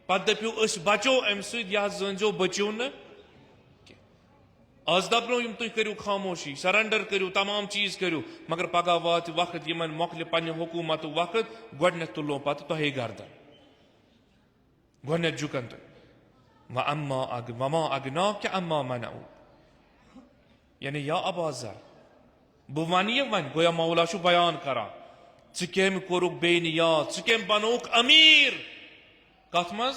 पत दपो बचो अम सो बचो न आज दपनो यम तुम करू खामोशी सरेंडर करू तमाम चीज करू मगर पगह वात वक्त यमन मोकल पन्ने हुकूमत वक्त गोडन तुलो पत तुहे गर्दन गोडन झुकन तुम वमा अगना क्या अम्मा मनाऊ यानी या अबा ज़र बह वन यह वन गोया मौला बयान करा कम कोरुक बेनियाज कम बनोक अमीर कथ मज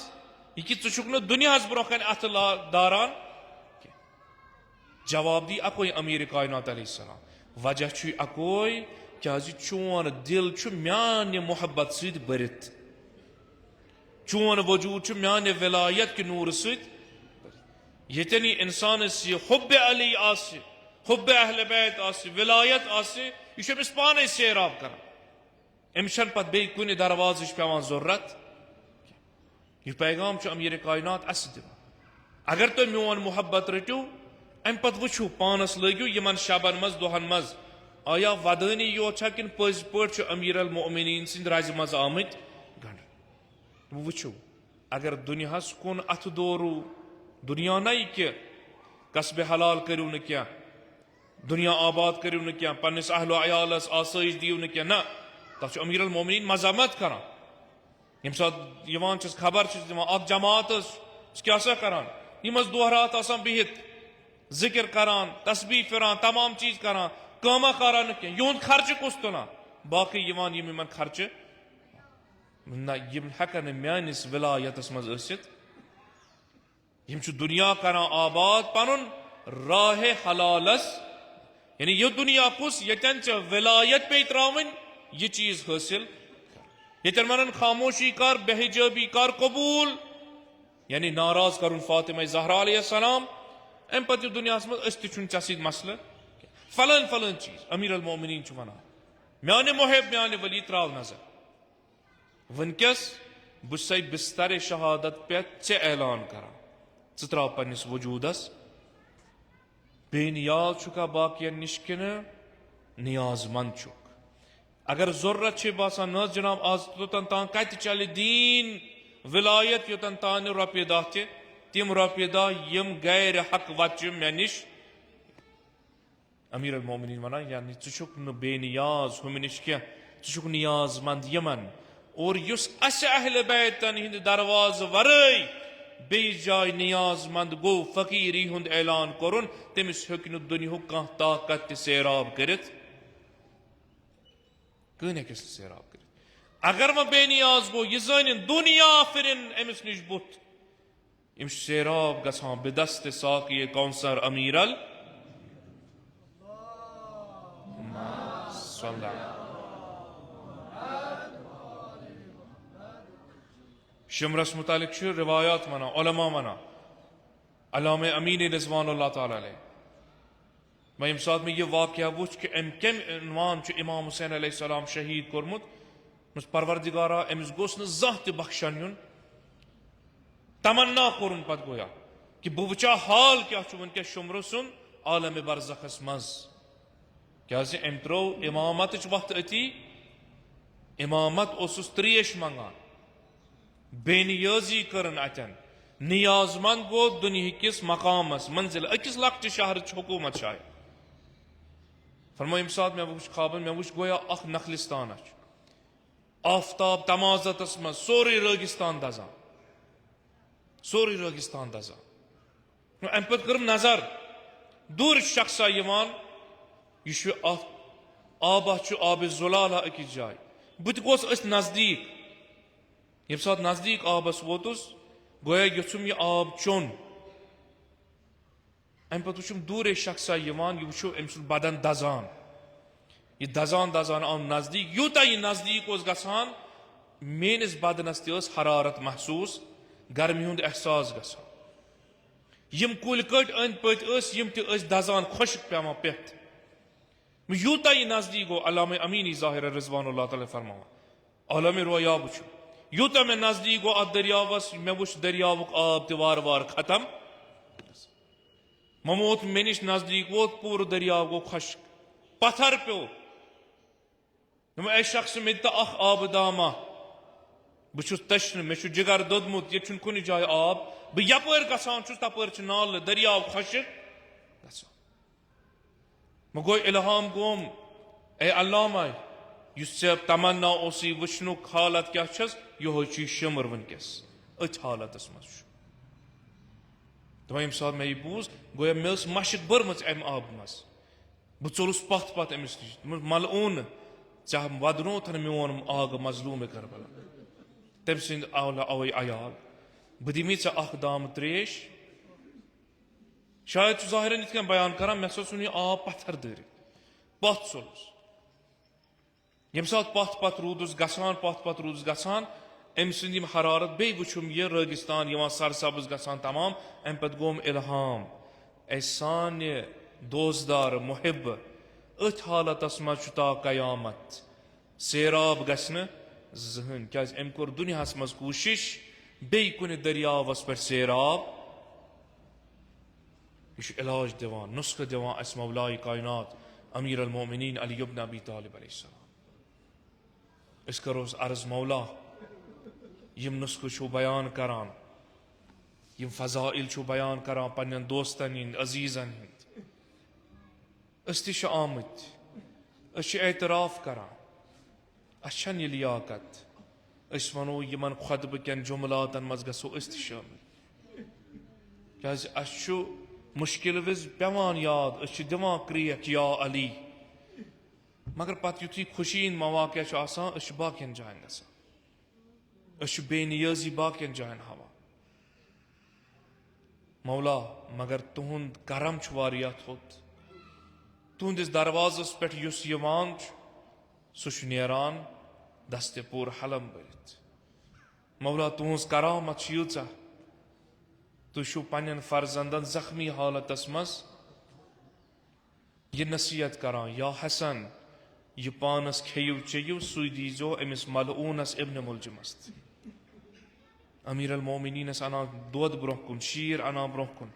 यह कि नुक दुनिया ब्रोह कन अथ दारान जवाब दी अकोई अमीर कायनात अलैहिस्सलाम वजह अकोई क्या चोन दिल म्यान मोहब्बत सत भरित चोन वजूद म्यान विलायत कि नूर सत यतन इंसानस यह हुब्ब अली आसे हुब्ब अहले बैत आसे विलायत आसे यह अमिस पाने सैराब कर अमिस पत बे कुन दरवाज पेवान जरूरत यह पैगाम अमीर कायनात अस दिवान अगर तुम मोन मोहब्बत रटू अम पत वो पानस लगू यमन शबन मज दोहन मज आया वदानी योत कि पज पे अमीर मोमिनीन सिंद राज मज आमत गंड वो अगर दुनियास कुन अथ दोरू दुनिया नई कि कसब हलाल करू न क्या दुनिया आबाद करू न क्या पन्निस अहलो अयालस आसाइश दियो न क्या ना तथ अमीर मोमिनीन मजामत करान यम सात खबर जमात क्या करान यम दोह रात बिहित जिक्र करान तस्बीह फिरान तमाम चीज करान कमा करान यून खर्च कुस तुना बाकी यम खर्च ना यम हेकन म्यानिस विलायतस मज यम दुनिया करान आबाद पनुन राह हलालस यानी यह दुनिया कुस यतन विलायत पे त्रावन यह चीज हासिल यतन वन खामोशी कर बेहिजाबी कर कबूल यानी नाराज करुन फातिमा ज़हरा अलैहिस्सलाम अम पे दुनिया मे चे मसल फलन फलन चीज अमीर मोमिनीन वन म्यान मोहब म्यान वली त्राव नजर वनकस बस बिस्तर शहादत पे ऐ ऐलान कर त्राव पन्निस वजूदस बेनियाज छुका बाकियन निश कि नियाजमंद छुक अगर जरूरत बासान न जनाब आज तोतन तान कत चल दीन विलायत योतन तान रोपये दह तिम रोपये दह यम गैर हक वच मे निश अमीर मोमिनीन वन यानी षुक न बेनियाज हम निश क्या षुक नियाजमंद यमन और युस अस अहल बैतन हिंद दरवाज वरई बे जाय नियाजमंद गो फकीरी हुंद ऐलान करुन तमिस हेक न दुनिया कह ताकत सैराब करित कन हेकस सैराब करित अगर वह बेनियाज गो यह जान दुनिया फिरन अमिस निश बुत यम सैराब गसान बेदस्त साकी कौंसर अमीरल शमरस मुतालिक रिवायात मना उलमा मना अल्लामा अमीन रिज़वानुल्लाह ताला अलैह मैं यम साथ में यह वाक़या वुच कि अम कम इनवान इमाम हुसैन अलैहिस्सलाम शहीद कोरमुत मुझ परवरदिगारा अमिस गोस न ज़ाह त बख्शन युन तमन्ना कोरुन पत गोया कि बह वुचा हाल क्या वनकस शुमर सुन आलम बरज़खस मज क्या अम त्रो इमामत वक्त अति इमामत ओसुस त्रेश मंगान बेनियाजी करन अतन नियाजमंद गो दुनिया किस मकामस मंजिल अकिस लक्ट शहर हुकूमत शाय फरमा यम सात मे वुच खाबन मे वुच गोया अख नखलिस्तान आफ्ताब तमाजतस मज सोरे रेगिस्तान दजा अम पे कर्म नजर दूर शख्सा यवान यह आबा आब जुलाला अकिस जाय बत गोस नजदीक यम सात नजदीक आबस वोतुस गोया युम यह आब चोन अम पे वुम दूर शख्सा यवान यह वो अम सुंद बदन दजान यह दजान दजान आव नजदीक यूता यह नजदीक गसान मेनिस बदनस तस हरारत महसूस गर्मी हुंद एहसास गसान यम कुल कट अंद पत यम दजान खुशक पेवान पेथ यूता यह नजदीक गो अल्लामा अमीनी ज़ाहिर रिज़वानुल्लाह तआला फरमावा आलम रोया वो यूता मे नजदीक गो अत दरियावस मे वो दरियावुक आब त वार वार खत्म ममोत मे निश नजदीक वोत पूर दरियाव गो खुशक पत्थर पे ए शख्स मे तो अख आब दामा बहुत तशन मे जिगर दोदमुत ये कुन जाय आब बह यपर गसान तपर नाल दरियाव खुशक मे गो इल्हाम गोम ए अल्लामा ये तमन्ना ओसी वुचनुक हालत क्या यो शिमर वनकस अथ हालतस मज दम सात मे बूज गोया मे मशक बर्म अम आब मज बह चोलुस पथ पथ अमिस नश मलऊन चाह वदनोथन मोन आग मजलूम करबला तम सद अवै अयाल बह दिमी दाम त्रेश शायद ज़ाहिरन इत बयान कर मे सुन यह आब पत्थर दर पथ चोलुस यम सात पथ पथ रूदुस गसान पथ पथ रूदुस गसान अम सद हरारत बे वुम यह रेगिस्तान सरसब्ज गसान तमाम अम पे गोम इल्हाम ए सान दोस्तदार मुहिब अथ हालतस मज ता कयामत सैराब गन जहन क्या अम कोर दुनियास मज कोशिश बे कुन दरियावस पे सैराब यह इलाज दिवान नुस्ख दिवान अस मौलाए कायनात अमीर अल मोमिनीन अली इब्न अबी तालिब अलैहिस्सलाम अस करोस अर्ज मौला यम नुस्ख छो बयान करान यम फजाइल छो बयान करान पन्न दोस्तन हिंद अजीजन हिंद अस ति आमत अस एतराफ करान अस यह लियाकत अस वनो यमन खुतब कन जुमलातन मज गसो अस ति शामिल क्या अस मुश्किल विज पेवान याद अस दिवान क्रियक या अली मगर पत युथी खुशी मवाक़ अस बाकियन जायन गसान अस बेनियाजी बाकियन जायन हवा मौला मगर तुहुंद करम वारिया थोत तुहंदिस दरवाजस पे युस यवान सह नेरान दस्ते पूर हलम बरित मौला तुहंज करामत यूचा तुह पन्न फर्जंदन जख्मी हालतस मज यह नसीहत करान या हसन यह पानस खेयु चेयु सु दीजो अमिस मलऊनस इब्न मुलजमस अमीर अल मोमिनीनस अना दोद ब्रोह कुन शीर अना ब्रोह कुन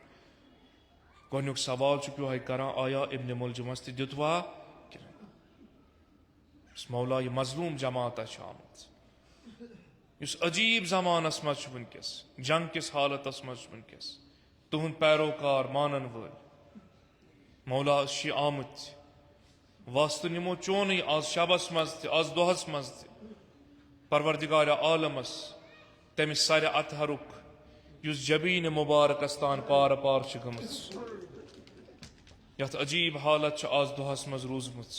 गोनुक सवाल पे करान आया इब्न मुलजमस दितवा मौला यह मजलूम जमात आमत इस अजीब जमानस मज वनकस जंग किस हालतस मज वनकस तुहंद पैरोकार मानन वल मौला आमत वास्त निमो चोन आज शबस मज आज दोहस मज परवरदिगार आलमस तमिस सर अतहरुक युस जबीन मुबारकस तान पार पार गमस यथ अजीब हालत आज दोहस मज रूजमस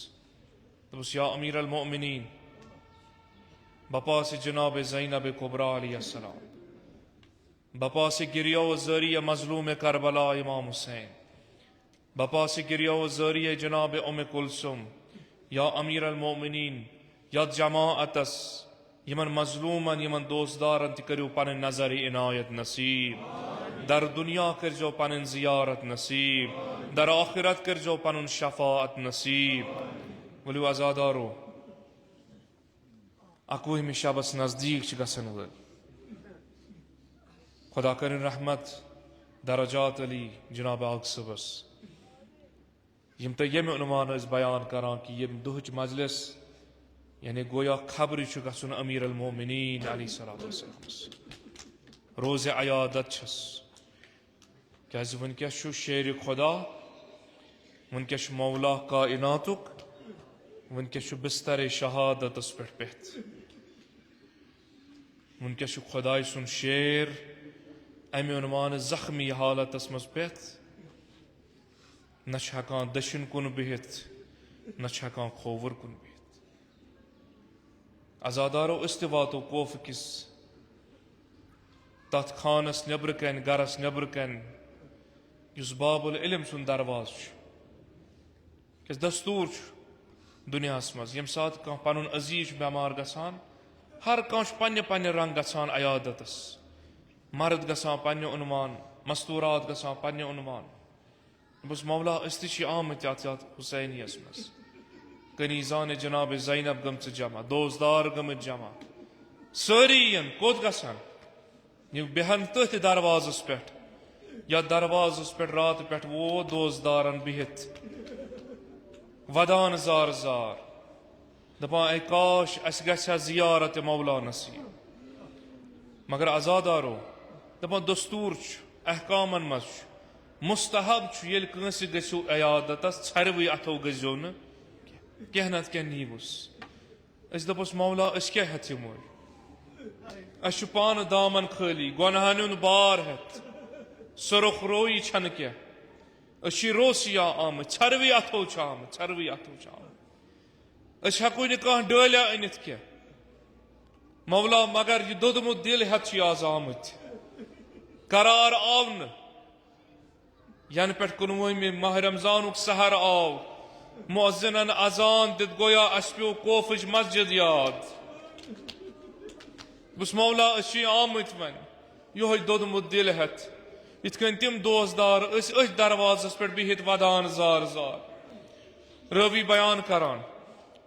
दोस या अमीर अल मोमिनीन बपा से जनाब ज़ैनब कुबरा अलैहिस्सलाम बपा से गिरिया ज़रिया मजलूम करबला इमाम हुसैन बपा से गिरिया ज़रिया जनाब उम कुलसुम या अमीर अल मोमिनीन या जमाअतस यमन मजलूमन यमन दोस्तदारन करो पन नजर इनायत नसीब दर दुनिया कर जो पन जियारत नसीब दर आखिरत कर जो पन शफाअत नसीब बोलो आज़ादारो अकवहम शबस नजदीक गसन वल खुदा कर रहमत दरजात अली जनाब आग सबस यम तो यम उनवान बयान करान कि यम दुहच मजलिस यानी गोया खबर गसन अमीर अल मोमिनीन अलैहिस्सलाम रोज़ अयादत क्या वनकस शेर खुदा वनकस मौला कायनातुक वनकस बिस्तर शहादतस पे पेत वनकस खुदाय सुन शेर अमे उनवान जख्मी हालतस मज पेत न हकान दशिन कुन बिहित न हकान खोवर कुन बिहित। आजादारो इस्तिवातो कोफ किस तथ खानस नबर कन गरस नबर कन युस बाबुल इल्म सुन दरवाज किस दस्तूर दुनिया मज यम सात कह पन अजीज बेमार गसान हर कह पन्ने पन्ने रंग गसान अयादतस मर्द गसान पन्ने उन्वान मस्तूरात गसान पन्ने उन्वान बस मौला अस्ति आमत यात हुसैनियस मज कनीजान जनाब ज़ैनब गम जमा दोस्तदार गम जमा सारी कोत गसान बेहन तथ दरवाजस पे या दरवाजस पे रात पे वो दोस्तदारन बिहित वदान जार जार दपान ए काश अस गछा जियारत मौला नसीब। मगर आजादारो दपान दस्तूर अहकामन मज मुस्तहब ये कंस गो अयादतस छरवी अथो गजो न कह नत कह नीवुस अस दपोस मौला अस क्या हेत यमो अस पान दामन खाली गुनहन बार हेत सरुख रोई छन क्या अस रोसिया आम छरवी अथो आम छरवी अथो आम अस हको न कह डलिया अनित क्या मौला मगर यह दोदमुत दिल हेत आज आमत करार आव न यन पे 19 माह रमजान सहर आव मुअज्जिनन अजान दित गोया अस पे कोफज मस्जिद याद बस मौला अस आमत वन यो दोदमुत दिल हेत इतकन तिम दोस्तदार अस दरवाजस पे बिहित वदान जार जार रवि बयान करान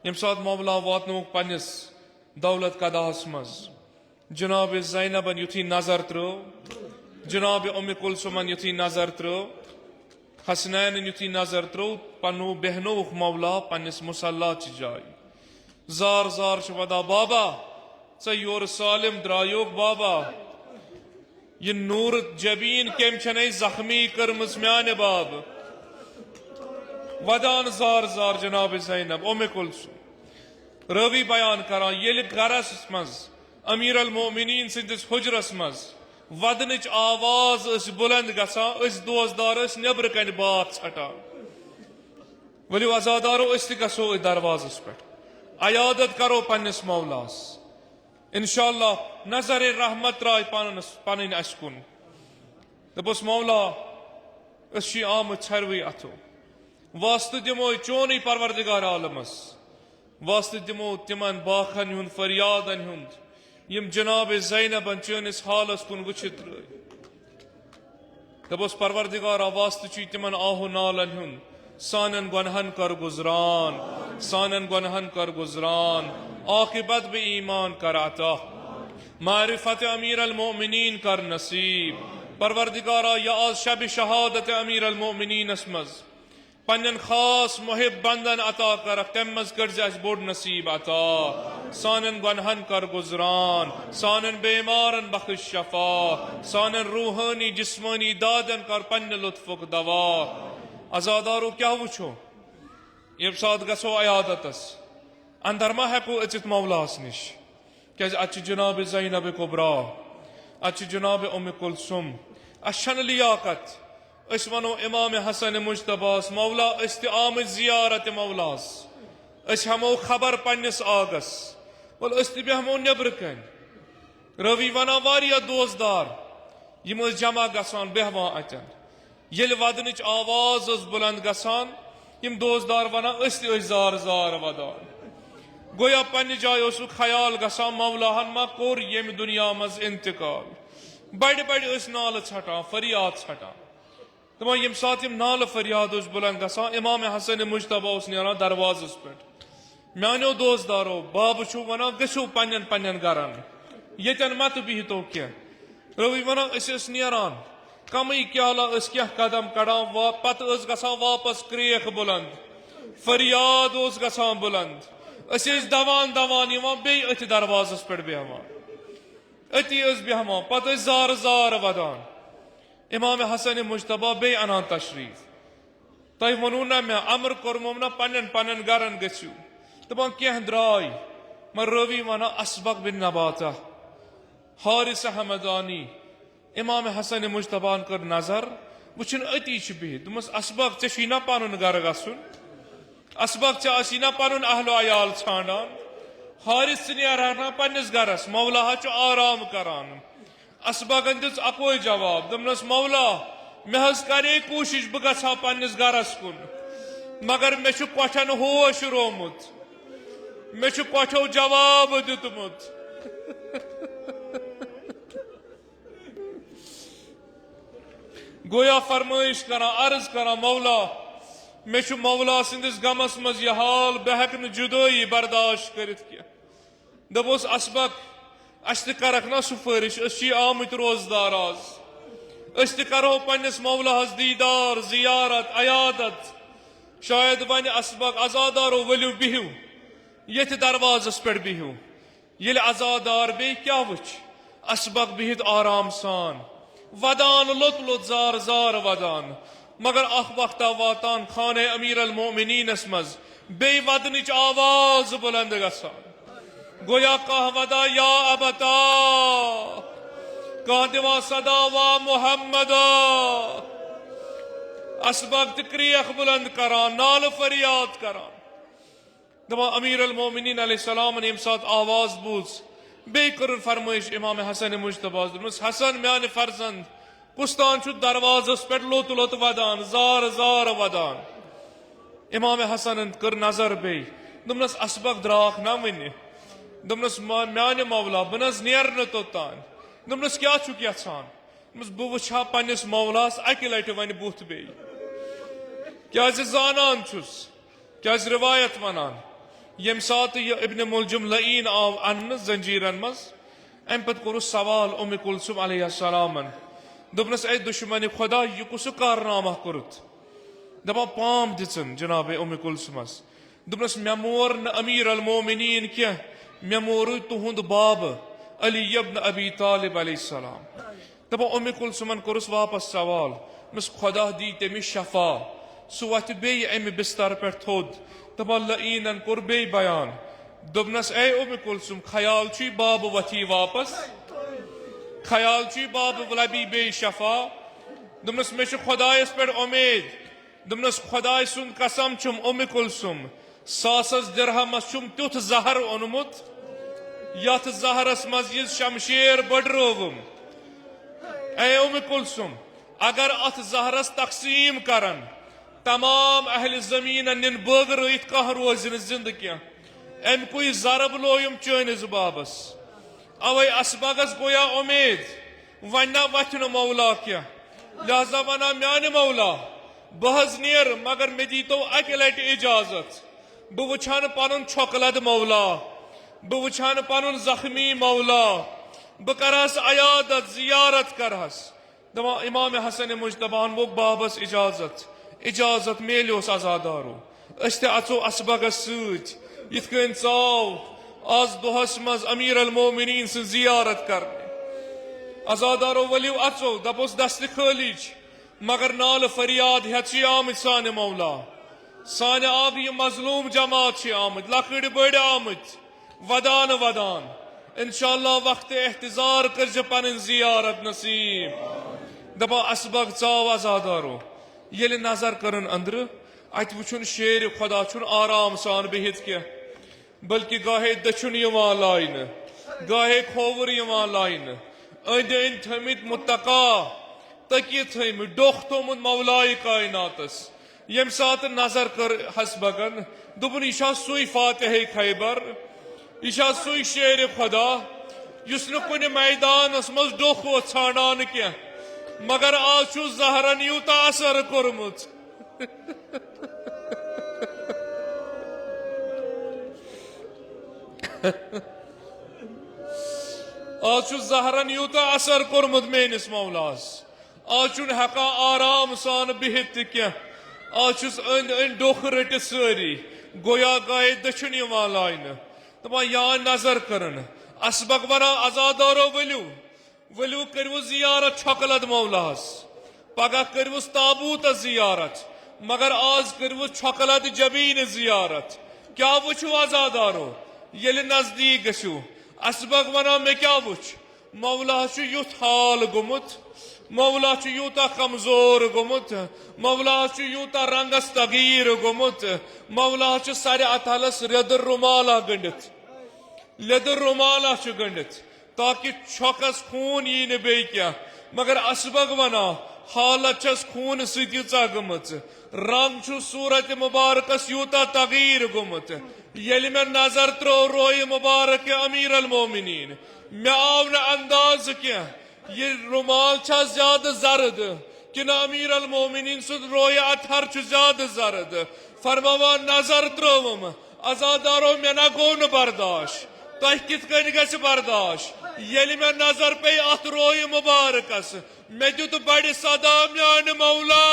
यम सात मौला वातनोक पन्निस दौलत कदाहस मज जनाब ज़ैनबन युथी नजर त्रो जनाब उम्मे कुलसुमन युथी नजर त्रो हसनैन युथी नजर त्रो पनो बहनोक मौला पन्निस मुसल्ला च जाय जार जार वदा बाबा योर सालिम द्रायोक बाबा ये नूर जबीन केम छने जख्मी करमस म्यान बाब वदान जार जार जनाब ज़ैनब उम्मे कुलसुम रवि बयान करा ये गरस मज अमीर अल मोमिनीन सिंदिस हुजरस मज वदनच आवाज अस बुलंद गसा अस दोस्तदार अस नबर कन बात छटा वलियो आजादारो अस गसो दरवाजस पे अयादत करो पन्निस मौलास इंशाअल्लाह नजर रहमत राय पन अशकुन दपोस मौला अस आम छरवी अथो वास्त दिमो चोन परवरदिगार आलमस वास्त दिमो तिमन बाखन हुंद फरियादन हुंद यम जनाब ज़ैनबन चनिस हालस कुन वुचित दपोस परवरदिगार वास्त तिमन आहो नालन हुंद सानन गुनहन कर गुजरान सानन गुनहन कर गुजरान आकिबत बे ईमान कर अता मारिफत अमीर अल मोमिनीन कर नसीब परवरदिगारा या आज शब शहादत अमीर अल मोमिनीन असमज पन्न खास मुहिब बंदन अता कर तमज कर बोड नसीब अता सानन गुनहन कर गुजरान सानन बेमारन बख्श शफा सानन रूहानी जिस्मानी दादन कर पन्न लुत्फुक दवा। आजादारो क्या वुचो यम सात गसो अयादतस अंदर मा हेको अचित मौलास निश क्या अच्छ जनाब ज़ैनब कुबरा अच्छ जनाब उम्मे कुलसुम अशन लियाकत अस वनो इमाम हसन मुज्तबास मौला अस आम जियारत मौलास अस हमो खबर पन्निस आगस वल अस बेहमो नबर कन रवि वना वारिया दोस्तदार यम जमा गसान बेहवा अतन ये वदनच आवाज बुलंद गसान यम दोस्तदार वना अस जार जार वदान गोया पन्ने जाय ख्याल गसान मौलाहन मा कोर यम दुनिया मज इंतकाल बड़ बड़ नाल छटान फरियाद छटान दपान यम सात यम नाल फरियाद बुलंद गसान इमाम हसन मुज्तबा नान दरवाजस पे मानो दोस्तदारो बाब छु वना गसो पन्न पन्न गरन यतन मत बिहतो कह रवि वना अस नान कमी क्याला क्या कदम कड़ान पत गसान वापस क्रेख बुलंद फरियाद गसान बुलंद अस दवान दवान बे अथ दरवाजस पे बेहवान अति बेहवान पत जार जार वदान इमाम हसन मुज्तबा बे अनान तशरीफ तह वनु ना मे अमर कर्मो ना पन्न पन्न गरन गु दपान कह द्राय मर रवि वना असबक बिन नबाता हारिस हमदानी इमाम हसन मुज्तबान कर नजर वुचन अति बिहित दोपस असबाग चे ना पन गर गसन असबाग चे ना पन अहलो अयाल छानान हारिस ना पन्निस गरस मौला आराम करान असबागन दिस अकोई जवाब दोपनस मौला मे करे कोशिश बह गहा पन्निस गरस कुन मगर मे कोठन होश रोमुत मे कोठो जवाब दितमुत गोया फरमाइश करा अर्ज करा मौला मे मौला सिंदिस गमस मज यह हाल बह हेक जुदाई बर्दाश्त कर दपोस असबक अस करक ना सुफारिश आमत रोजदार आज करो पन्निस मौला दीदार जियारत अयादत शायद वन असबक अजादारो वलियो बिहू ये दरवाजस पे बिहू ये अजादार बे क्या वुच असबक बिहित आराम सान वदान लोत लोत जार जार वदान मगर अख वक्ता वातान खाने अमीर अल मोमिनीनस मज बे वदनिच आवाज बुलंद गसान गोया कह वदा या अबता कह दिवा सदा वा मुहम्मदा असबक तक्रियख बुलंद करान नाल फरियाद करान दवा अमीर अल मोमिनीन अलैहिस्सलाम ने साथ आवाज बूझ बे कर फरमाइश इमाम हसन मुज्तबा हसन म्यान फर्जंद कुस्तान दरवाजस पे लोत लोत वदान जार जार वदान इमाम हसन कर नजर बे दोपनस असबक द्राख ना वन दोपनस म्यान मौला बह नज नेर तोतान दोपनस क्या यछान बह वुछा पन्निस मौलास अकि लट वन बुथ बे क्या जानान क्या रिवायत वनान यम सात इब्न मुलजुम लईन आव अन्न जंजीरन मज अम पे कोर सवाल उम्मे कुलसुम अलैहिस्सलामन दोपनस ए दुश्मन खुदा यह कुस कारनामा कोरुत दपा पाम दिचन जनाब उम्मे कुलसुमस दोपनस मे मोर न अमीर अल मोमिनीन क्या मे मोर तुहुंद बाब अली इब्न अबी तालिब अलैहिस्सलाम दपा उम्मे कुलसुमन कोरुस वापस सवाल मस खुदा दी तमिस शफा सु वत बे अमि बिस्तर पे थोद दपा लईनन कोर बे बयान दोपनस ए उम्मे कुलसुम ख्याल ची बाब वथी वापस ख्याल ची बाब लबी बे शफा दोपनस मे खुदायस पे उम्मीद दोपनस खुदाय सुन कसम छुम उम्मे कुलसुम सासस दिरहमस छुम तुथ जहर ओनमुत यथ जहरस मज यह शमशेर बडरोवुम ए उम्मे कुलसुम अगर अथ जहरस तकसीम करन तमाम अहल जमीन निन बगर कह रोज जिंद क्या अम कुछ जरब लोयम चनिस बाबस अवे असबगस गोया उम्मीद वन वथन मौला क्या लिहाजा वना म्यान मौला बहज नेर मगर मे दी तो अकि लट इजाजत बह वुछान पन छोकलद मौला बह वुछान पन जख्मी मौला बह करहस अयादत जियारत करहस दवा इमाम हसन मुज्तबान वो बाबस इजाजत मेलियोस अजादारो अचो असबगस सत यिथ कन चाव आज दोहस मज अमीर अल मोमिनीन सं जियारत करने अजादारो वलियो अचो दपोस दस्त खालिज मगर नाल फरियाद हेच आमत सान मौला सान आग यह मजलूम जमात आमत लकड़ बड़ आमत वदान वदान इंशाअल्लाह वक्त एहतजार कर पन जियारत नसीब दपा असबग चाव अजादारो ये नजर करन अंदर अत वुचुन शेर खुदा छुन आराम सान बिहित क्या बल्कि गाहे दछुन लाइन गाहे खोवर लाइन अंद अंद थमित मुतका तकिय थमित डोख थोमुत मौलाए कायनातस यम सात नजर कर हसबगन दुबन यह सुई फातिह खैबर यह सुई शेर खुदा युस न कुन मैदानस मज डोख वो छाड़ान क्या मगर आज जहरन यूता असर कोरमुत आज जहरन यूता असर कोरमुत मेनिस मौलास आज हका आराम सान बिहित क्या आज अंद अंद डोख रट सारी गोया गाय दछुन लाइन दपा या नजर करन असबक वना अजादारो वलू करवु जियारत छोकलद मौलास पगह करवु ताबूत जियारत मगर आज करवु छोकलद जबीन जियारत क्या वुचु आजादारो ये नजदीक गु असबक वना मे क्या वुच मौला युथ हाल गुमुत मौला यूता कमजोर गोमुत, मौला यूता रंगस तगीर गोमुत, मौला सारे अथलस लेदर रुमाला गंडित, लेदर रुमाला गंडित ताकि छकस खून यी न बे क्या। मगर असबग वना हालत छस खून सतीचा गमच, रंग छु सूरत मुबारकस यूता तगीर गोमुत। येल में नजर त्रो रोय मुबारक अमीर अल मोमिनीन, मे आव न अंदाज क्या ये रुमाल छा ज्यादा जर्द कि न अमीर अल मोमिनीन सुद रोय अथर छु ज्यादा जर्द। फरमावा नजर त्रोवम अजादारो में न गो न बर्दाश्त, तह कित कन गछ बर्दाश्त। येल में नजर पे अथ रोय मुबारकस मे दुत बड़ सदा म्यान मौला।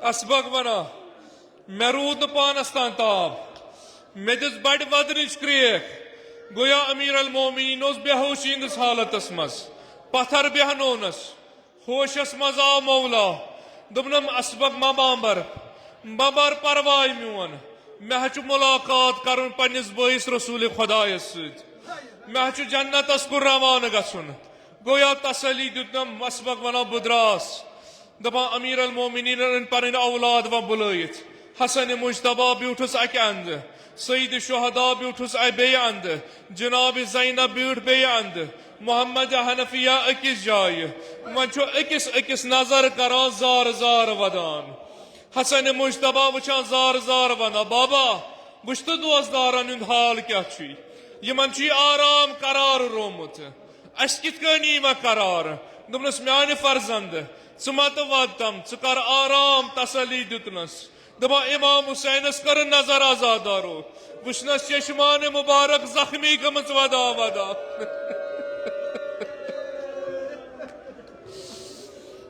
असबग वना मे रूद न पानस तान ताब, मे दिस बड़ वदनच क्रेक। गोया अमीर अल मोमिनीन बेहोशी इंदस हालतस मज, पत्थर बेहनोनस, होशस मज आव मौला। दुबनम असबग माबाबर बबर परवाय म्योन, मे हचु मुलाकात कर पन्निस बइस रसूल खुदायस सत, मे हचु जन्नतस कुर रवान गछुन। गोया तसली दुतनम असबग वना बुद्रास दपा अमीर अल मोमिनीन पर औलाद व बुलायत। हसन मुश्तबा ब्यूठस अक अंद, सईद शुहदा ब्यूठस बे अंद, जनाब ज़ैनब ब्यूठ बे अंद, मोहम्मद हनफिया अकिस जाय। वन अकिस अकिस नजर करान जार जार वदान। हसन मुश्तबा वुचान जार जार वना बाबा वुच तो दोस्तदारन हुंद हाल क्या छु, यमन छु आराम करार रोमुत, अस कित कन यी करार। दोपनस म्यान फर्जंद च मत वतम च कर आराम तसली दुतनस। दपा इमाम हुसैनस कर नजर आजादारो, वुचनस चश्मान मुबारक जख्मी गमच वदा वदा।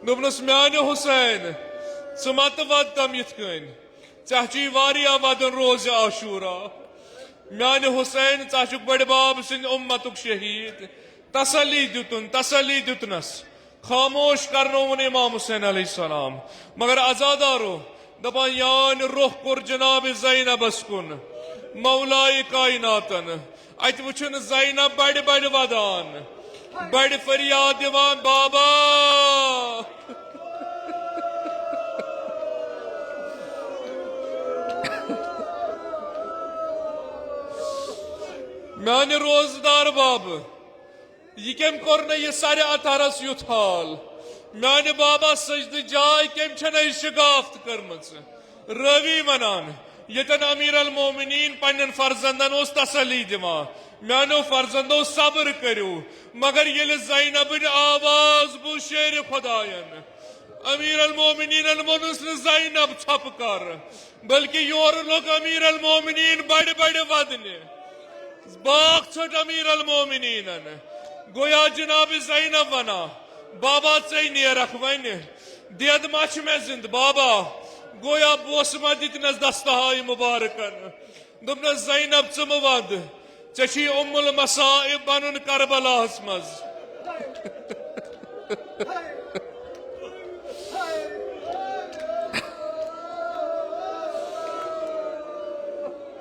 दोपनस म्यान हुसैन च मत वतम यथ कन, चाची वारिया वदन रोज आशूरा। म्यान हुसैन चाचुक बड़ बाब सिंध उम्मतुक शहीद, तसली दुतनस, खामोश करनोन इमाम हुसैन अलैहिस्सलाम। मगर आजादारो दपा यान रुख कुर जनाब ज़ैनबस कुन, मौलाए कायनातन। अत वुचन ज़ैनब बड़ बड़ वदान, बड़ फरियाद दिवान बाबा। म्यान रोजदार बाब यह कम कोर यह सारे अथरस युथ हाल। म्यान बाबा सजद जाय कम छन शिगाफ्त करमच। रवि वनान यतन अमीर अल मोमिनीन पन्न फर्जंदन तसली दिवान, म्यानो फर्जंदो सब्र करो। मगर ये ज़ैनबिन आवाज बू शेर खुदायन, अमीर अल मोमिनीन वोनुस ज़ैनब छप कर, बल्कि योर लोग अमीर अल मोमिनीन बड़ बड़ वदने बाग छोट अमीर अल मोमिनीन। गोया जनाब ज़ैनब वना बाबा चई नेरख वन देद मच मे जिंद बाबा। गोया बोस मा दितनस दस्तहाय मुबारकन, दोपनस ज़ैनब च वद ची उम्मुल मसाइब बनन करबलास मज।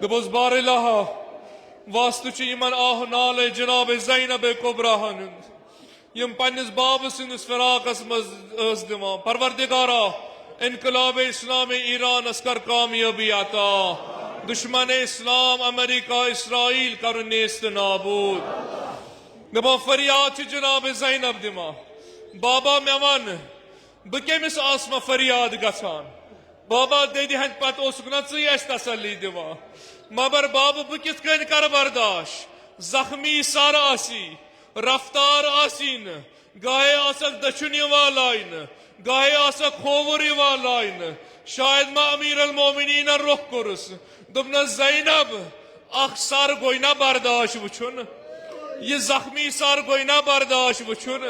दबोस बारिल्लाह वास्तु यमन आह नाले जनाब ज़ैनब कुबरा हुंद, यम पन्निस बाब सिंदस फिराकस मज दिवान। परवरदिगारा इनकलाब इस्लाम ईरानस कर कामयाबी अता, दुश्मन इस्लाम अमेरिका इसराइल कर नेस्त नाबूद। दपा फरियाद जनाब ज़ैनब दिमा बाबा मे वन बह कमिस आसमा फरियाद गछान। बाबा ददि हंद पत ना च तसली दिवान, मगर बाब बह कित कन कर बर्दाश्त। जख्मी सर आसी, रफ्तार आसीन, गाय आसक दछुन लाइन, गाय आसक खोवर लाइन, शायद मा अमीर अल मोमिनीन रुख कुरस। दोपन ज़ैनब अख सर गोयना बर्दाश्त वुचुन ये जख्मी सर गोयना बर्दाश्त वुचुन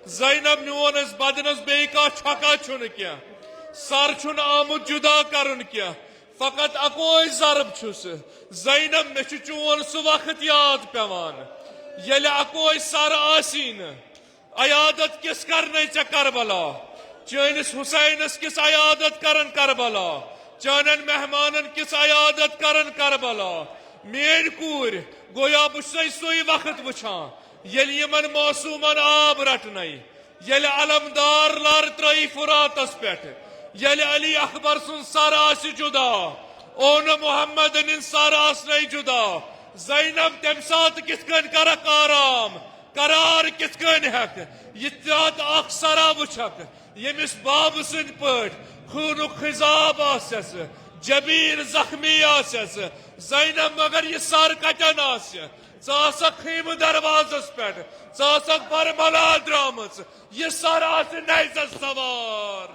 ज़ैनब न्योनस बदनस बे का छका छुन क्या सर छुन आमुद जुदा करन क्या फकत अकोई जरब छुस ज़ैनब मे चून सु वक्त याद पेवान येले अकोई सर आसीन अयादत किस करने च करबला चैनिस हुसैनस किस अयादत करन करबला चानन मेहमानन किस अयादत करन करबला मेन कूर गोया बुशै सोई वक्त वुछा येले यमन मासूमन आब रटनै येले अलमदार लार त्रई फुरातस पेट येले अली अकबर सुन सर आसि जुदा ओन मोहम्मद इन सर आसनै जुदा ज़ैनब तम सात किस कन करक आराम करार किस कन हक ये तात अख सरा वुछक यमिस बाब सुन पट खून खिजाब आसस जबीर जख्मी आसस ज़ैनब मगर ये सर कटन आस ासक खीम दरवाजस पे ासक बरमला द्रामस ये सर आस नैजस सवार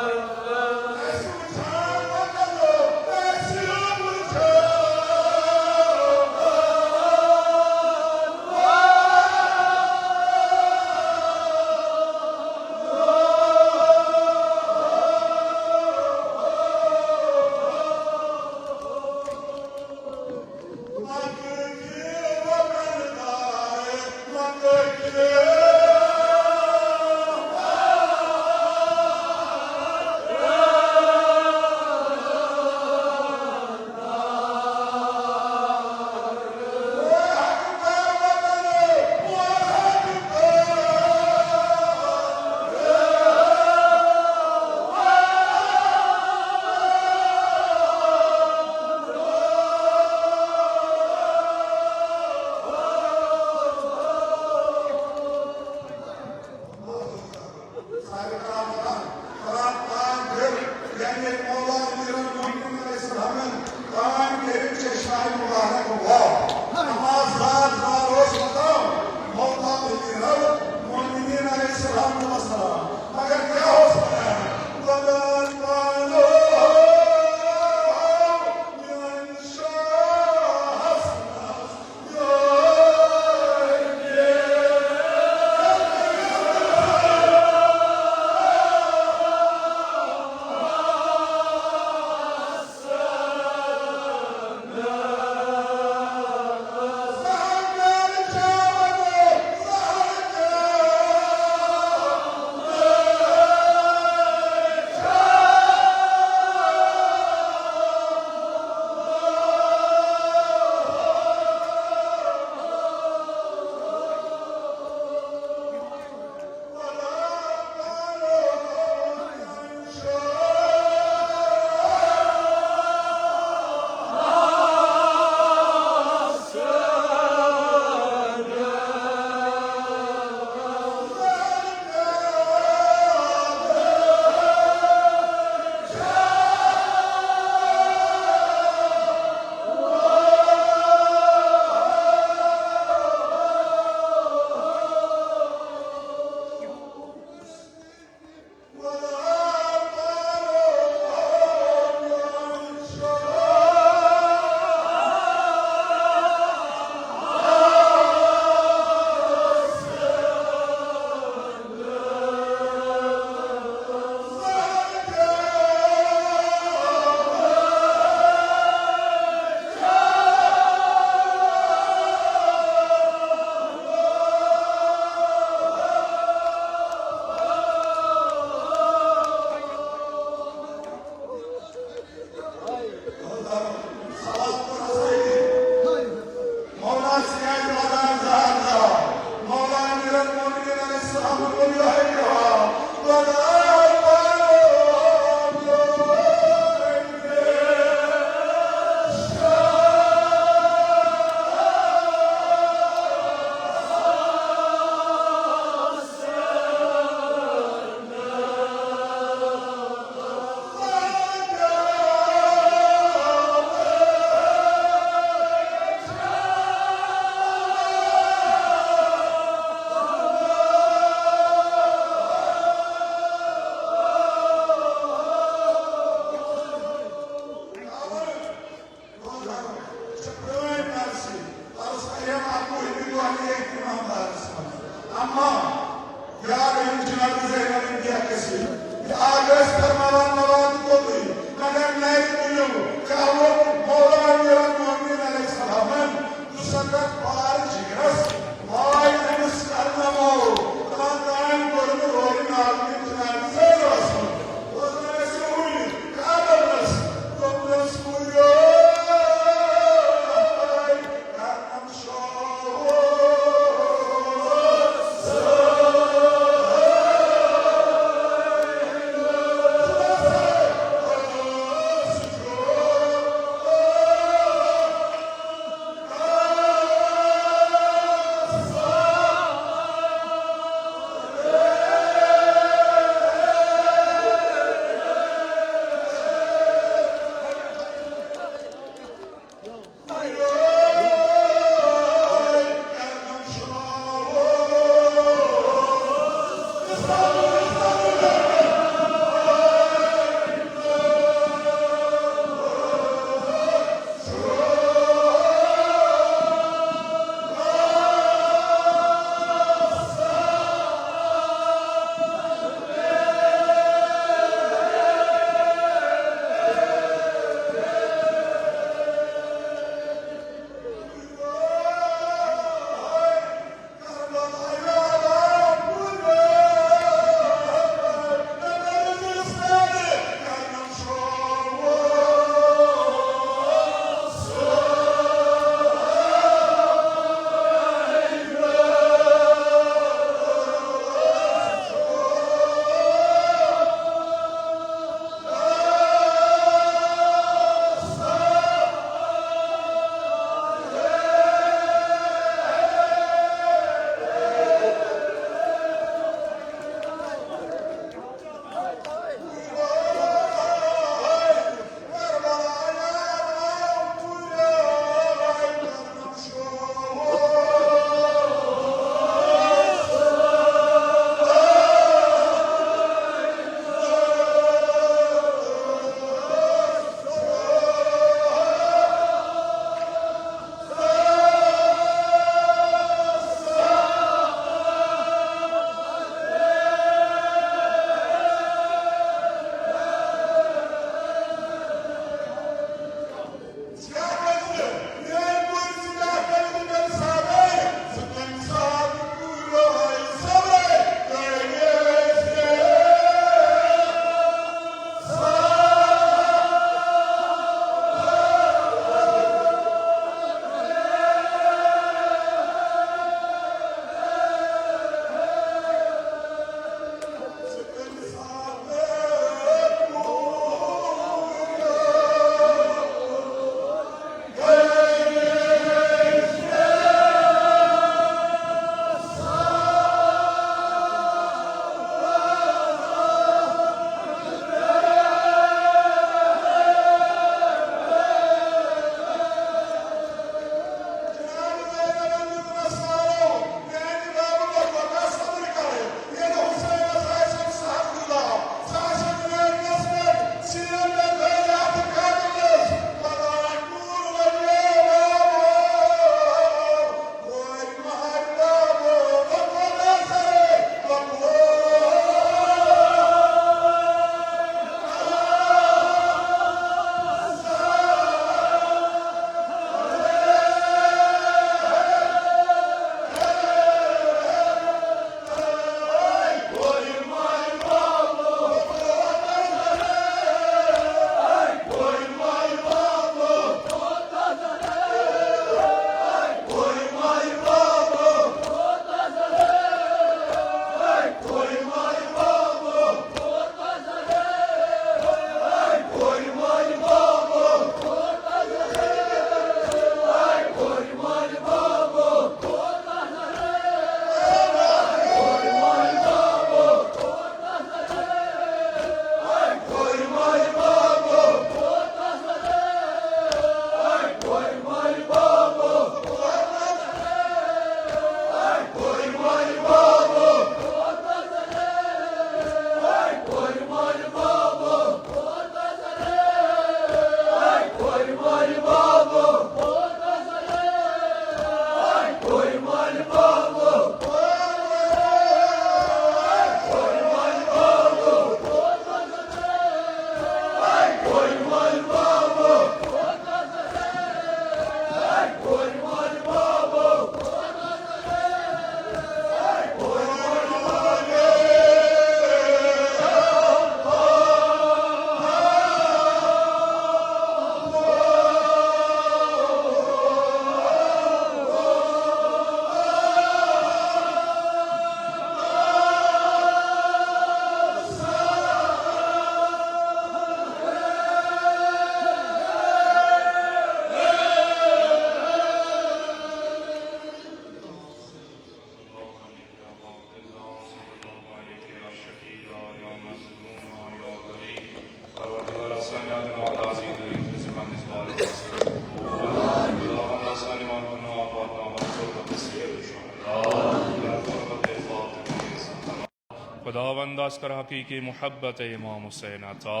खुदावंदा अस्कर हकीकी मोहब्बत इमाम हुसैन अता,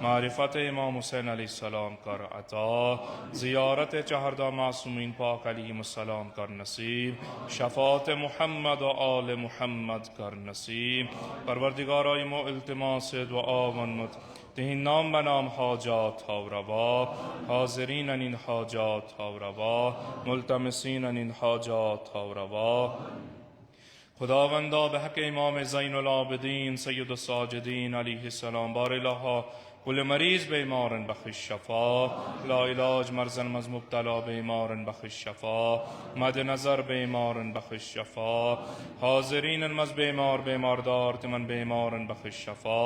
मारिफत इमाम हुसैन अलैहिस्सलाम कर अता, ज़ियारत चहरदा मासूमीन पाक अलैहिमुस्सलाम कर नसीब, शफात मुहम्मद व आल मुहम्मद कर नसीब। परवरदिगारा इमो इल्तिमास दुआ वन्नत तिहिन नाम बनाम हाजात हाव रवा, हाज़रीन अनिन हाजात हाव रवा, मुल्तमिसीन अनिन हाजात हाव रवा। खुदावंदा बहक इमाम ज़ैनुल आबिदीन सैयदुस साजिदीन अलैहिस्सलाम बारिल्लाह कुल मरीज़ बेमारन बख्शिश शफा, ला इलाज मर्ज़न मज़ मुब्तला बेमारन बख्शिश शफा, मद नज़र बेमारन बख्शिश शफा, हाज़रीन मज़ बेमार बेमारदार तिमन बेमारन बख्शिश शफा।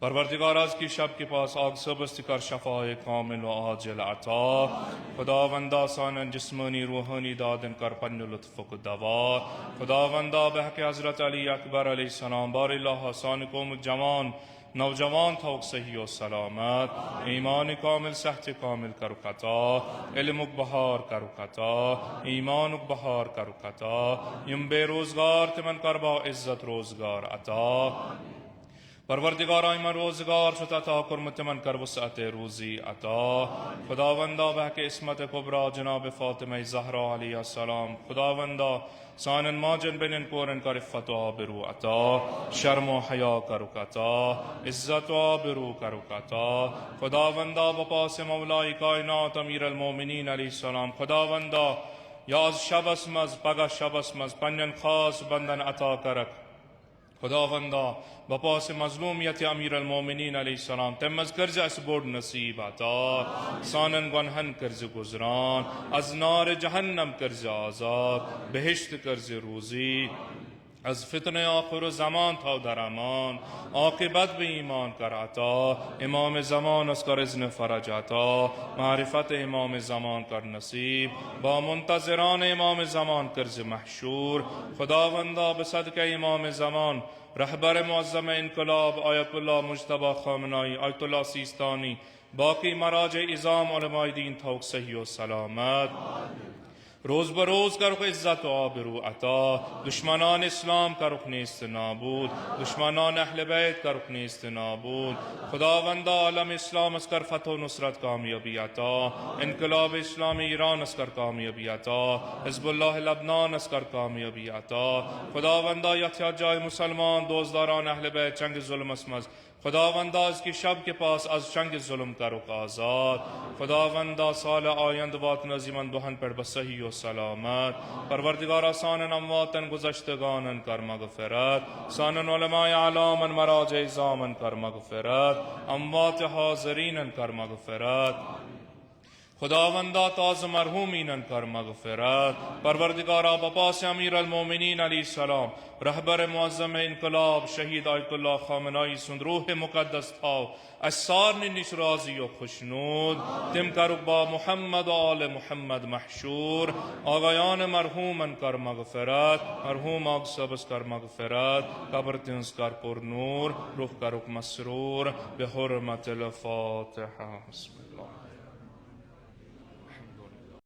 परवरदिगार आज की शब के पास आग सबस्त कर शफाए कामिल व आजिल अता, खुदावंदा सानन जिस्मानी रूहानी दादन कर पन्न लुत्फ़ दवा। खुदावंदा बहक हज़रत अली अकबर अलैहिस्सलाम बारिल्लाह सानिकुम जवान नौजवान था सही व सलामत, ईमान कामिल सहत कामिल करुकता, इल्म बहार करुकता, ईमान बहार करुकता, युम बेरोजगार तिमन करबा इज्जत रोजगार अता। परवरदिगार इमन रोजगार शुता कुरमतमन कर वसअत रोजी अता। खुदावंदा बहक इस्मत कुबरा जनाब फातिमा ज़हरा अलैहा सलाम, खुदावंदा सानन माजन बिन कोरन कर इफ़्फ़त व आबरू अता, शर्म व हया करुकता, इज्जत व आबरू करुकता। खुदावंदा बपास मौलाई कायनात अमीर अल मोमिनीन अलैहिस्सलाम, खुदावंदा याज शबस मज पगा शबस मज पन्नन खास बंदन अता करक। खुदावंदा बपास मजलूमियत अमीर अल मोमिनीन अलैहिस्सलाम तमज कर्ज अस बोड नसीब अता, सानन गनहन कर्ज गुजरान, अज नार जहन्नम कर्ज आजाद, बहिश्त कर्ज रोजी, अज फितने आखिर ज़मान था दरामान, आक़िबत भी ईमान कराता। इमाम ज़मान अस्कर इज़्न फ़रज अता, मारिफत इमाम ज़मान कर नसीब, बामुंतज़िरान इमाम ज़मान कर्ज महशूर। खुदावंदा बसदक़े इमाम ज़मान रहबर मुअज़्ज़म इनकलाब आयतुल्लाह मुज्तबा ख़ामनाई आयतुल्लाह सीस्तानी बाकी मराज इज़ाम उलमाए दीन था सही व सलामत। रोज़ बरोज़ का रुख इज़्ज़त व आबरू अता, दुश्मनान इस्लाम का रुख नेस्त नाबूद, दुश्मनान अहले बैत का रुख नेस्त नाबूद। खुदावंदा आलम इस्लाम अस्कर फ़तह नुसरत कामयाबी अता, इनकलाब इस्लामी ईरान अस्कर कामयाबी अता, हिज़्बुल्लाह लबनान अस्कर कामयाबी अता। खुदावंदा यहतियाजाए मुसलमान दोज़दारान अहले बैत चंग ज़ुल्म असमज़, खुदावंदा की शब के पास अज चंग ज़ुल्म का रुख आज़ाद। खुदावंदा साल आयंद वात नज़ीमन दुहन पर बसही व सलामत। परवरदिगारा सानन अमवातन गुज़श्तगानन कर मग़फ़िरत, सानन उलमाए आलामन मराज इज़ामन कर मग़फ़िरत, अमवात हाज़रीनन कर मग़फ़िरत। खुदावंदा ताज़ मरहूमीनन कर मग़फ़िरत। परवरदिगारा बपास अमीर अल मोमिनीन अलैहिस्सलाम रहबर मुअज़्ज़म इनकलाब शहीद आयतुल्लाह ख़ामनाई सुंदरूह मुक़द्दस था अस्सार निश राज़ी व खुशनूद, तिम करुबा मुहम्मद आल मुहम्मद महशूर। आगायान मरहूमन कर मग़फ़िरत, मरहूम आग सबस कर मग़फ़िरत, कब्र तिंस कर पुरनूर, रुख करुक मसरूर। बिहुर्मतिल फ़ातिहा। बिस्मिल्लाह।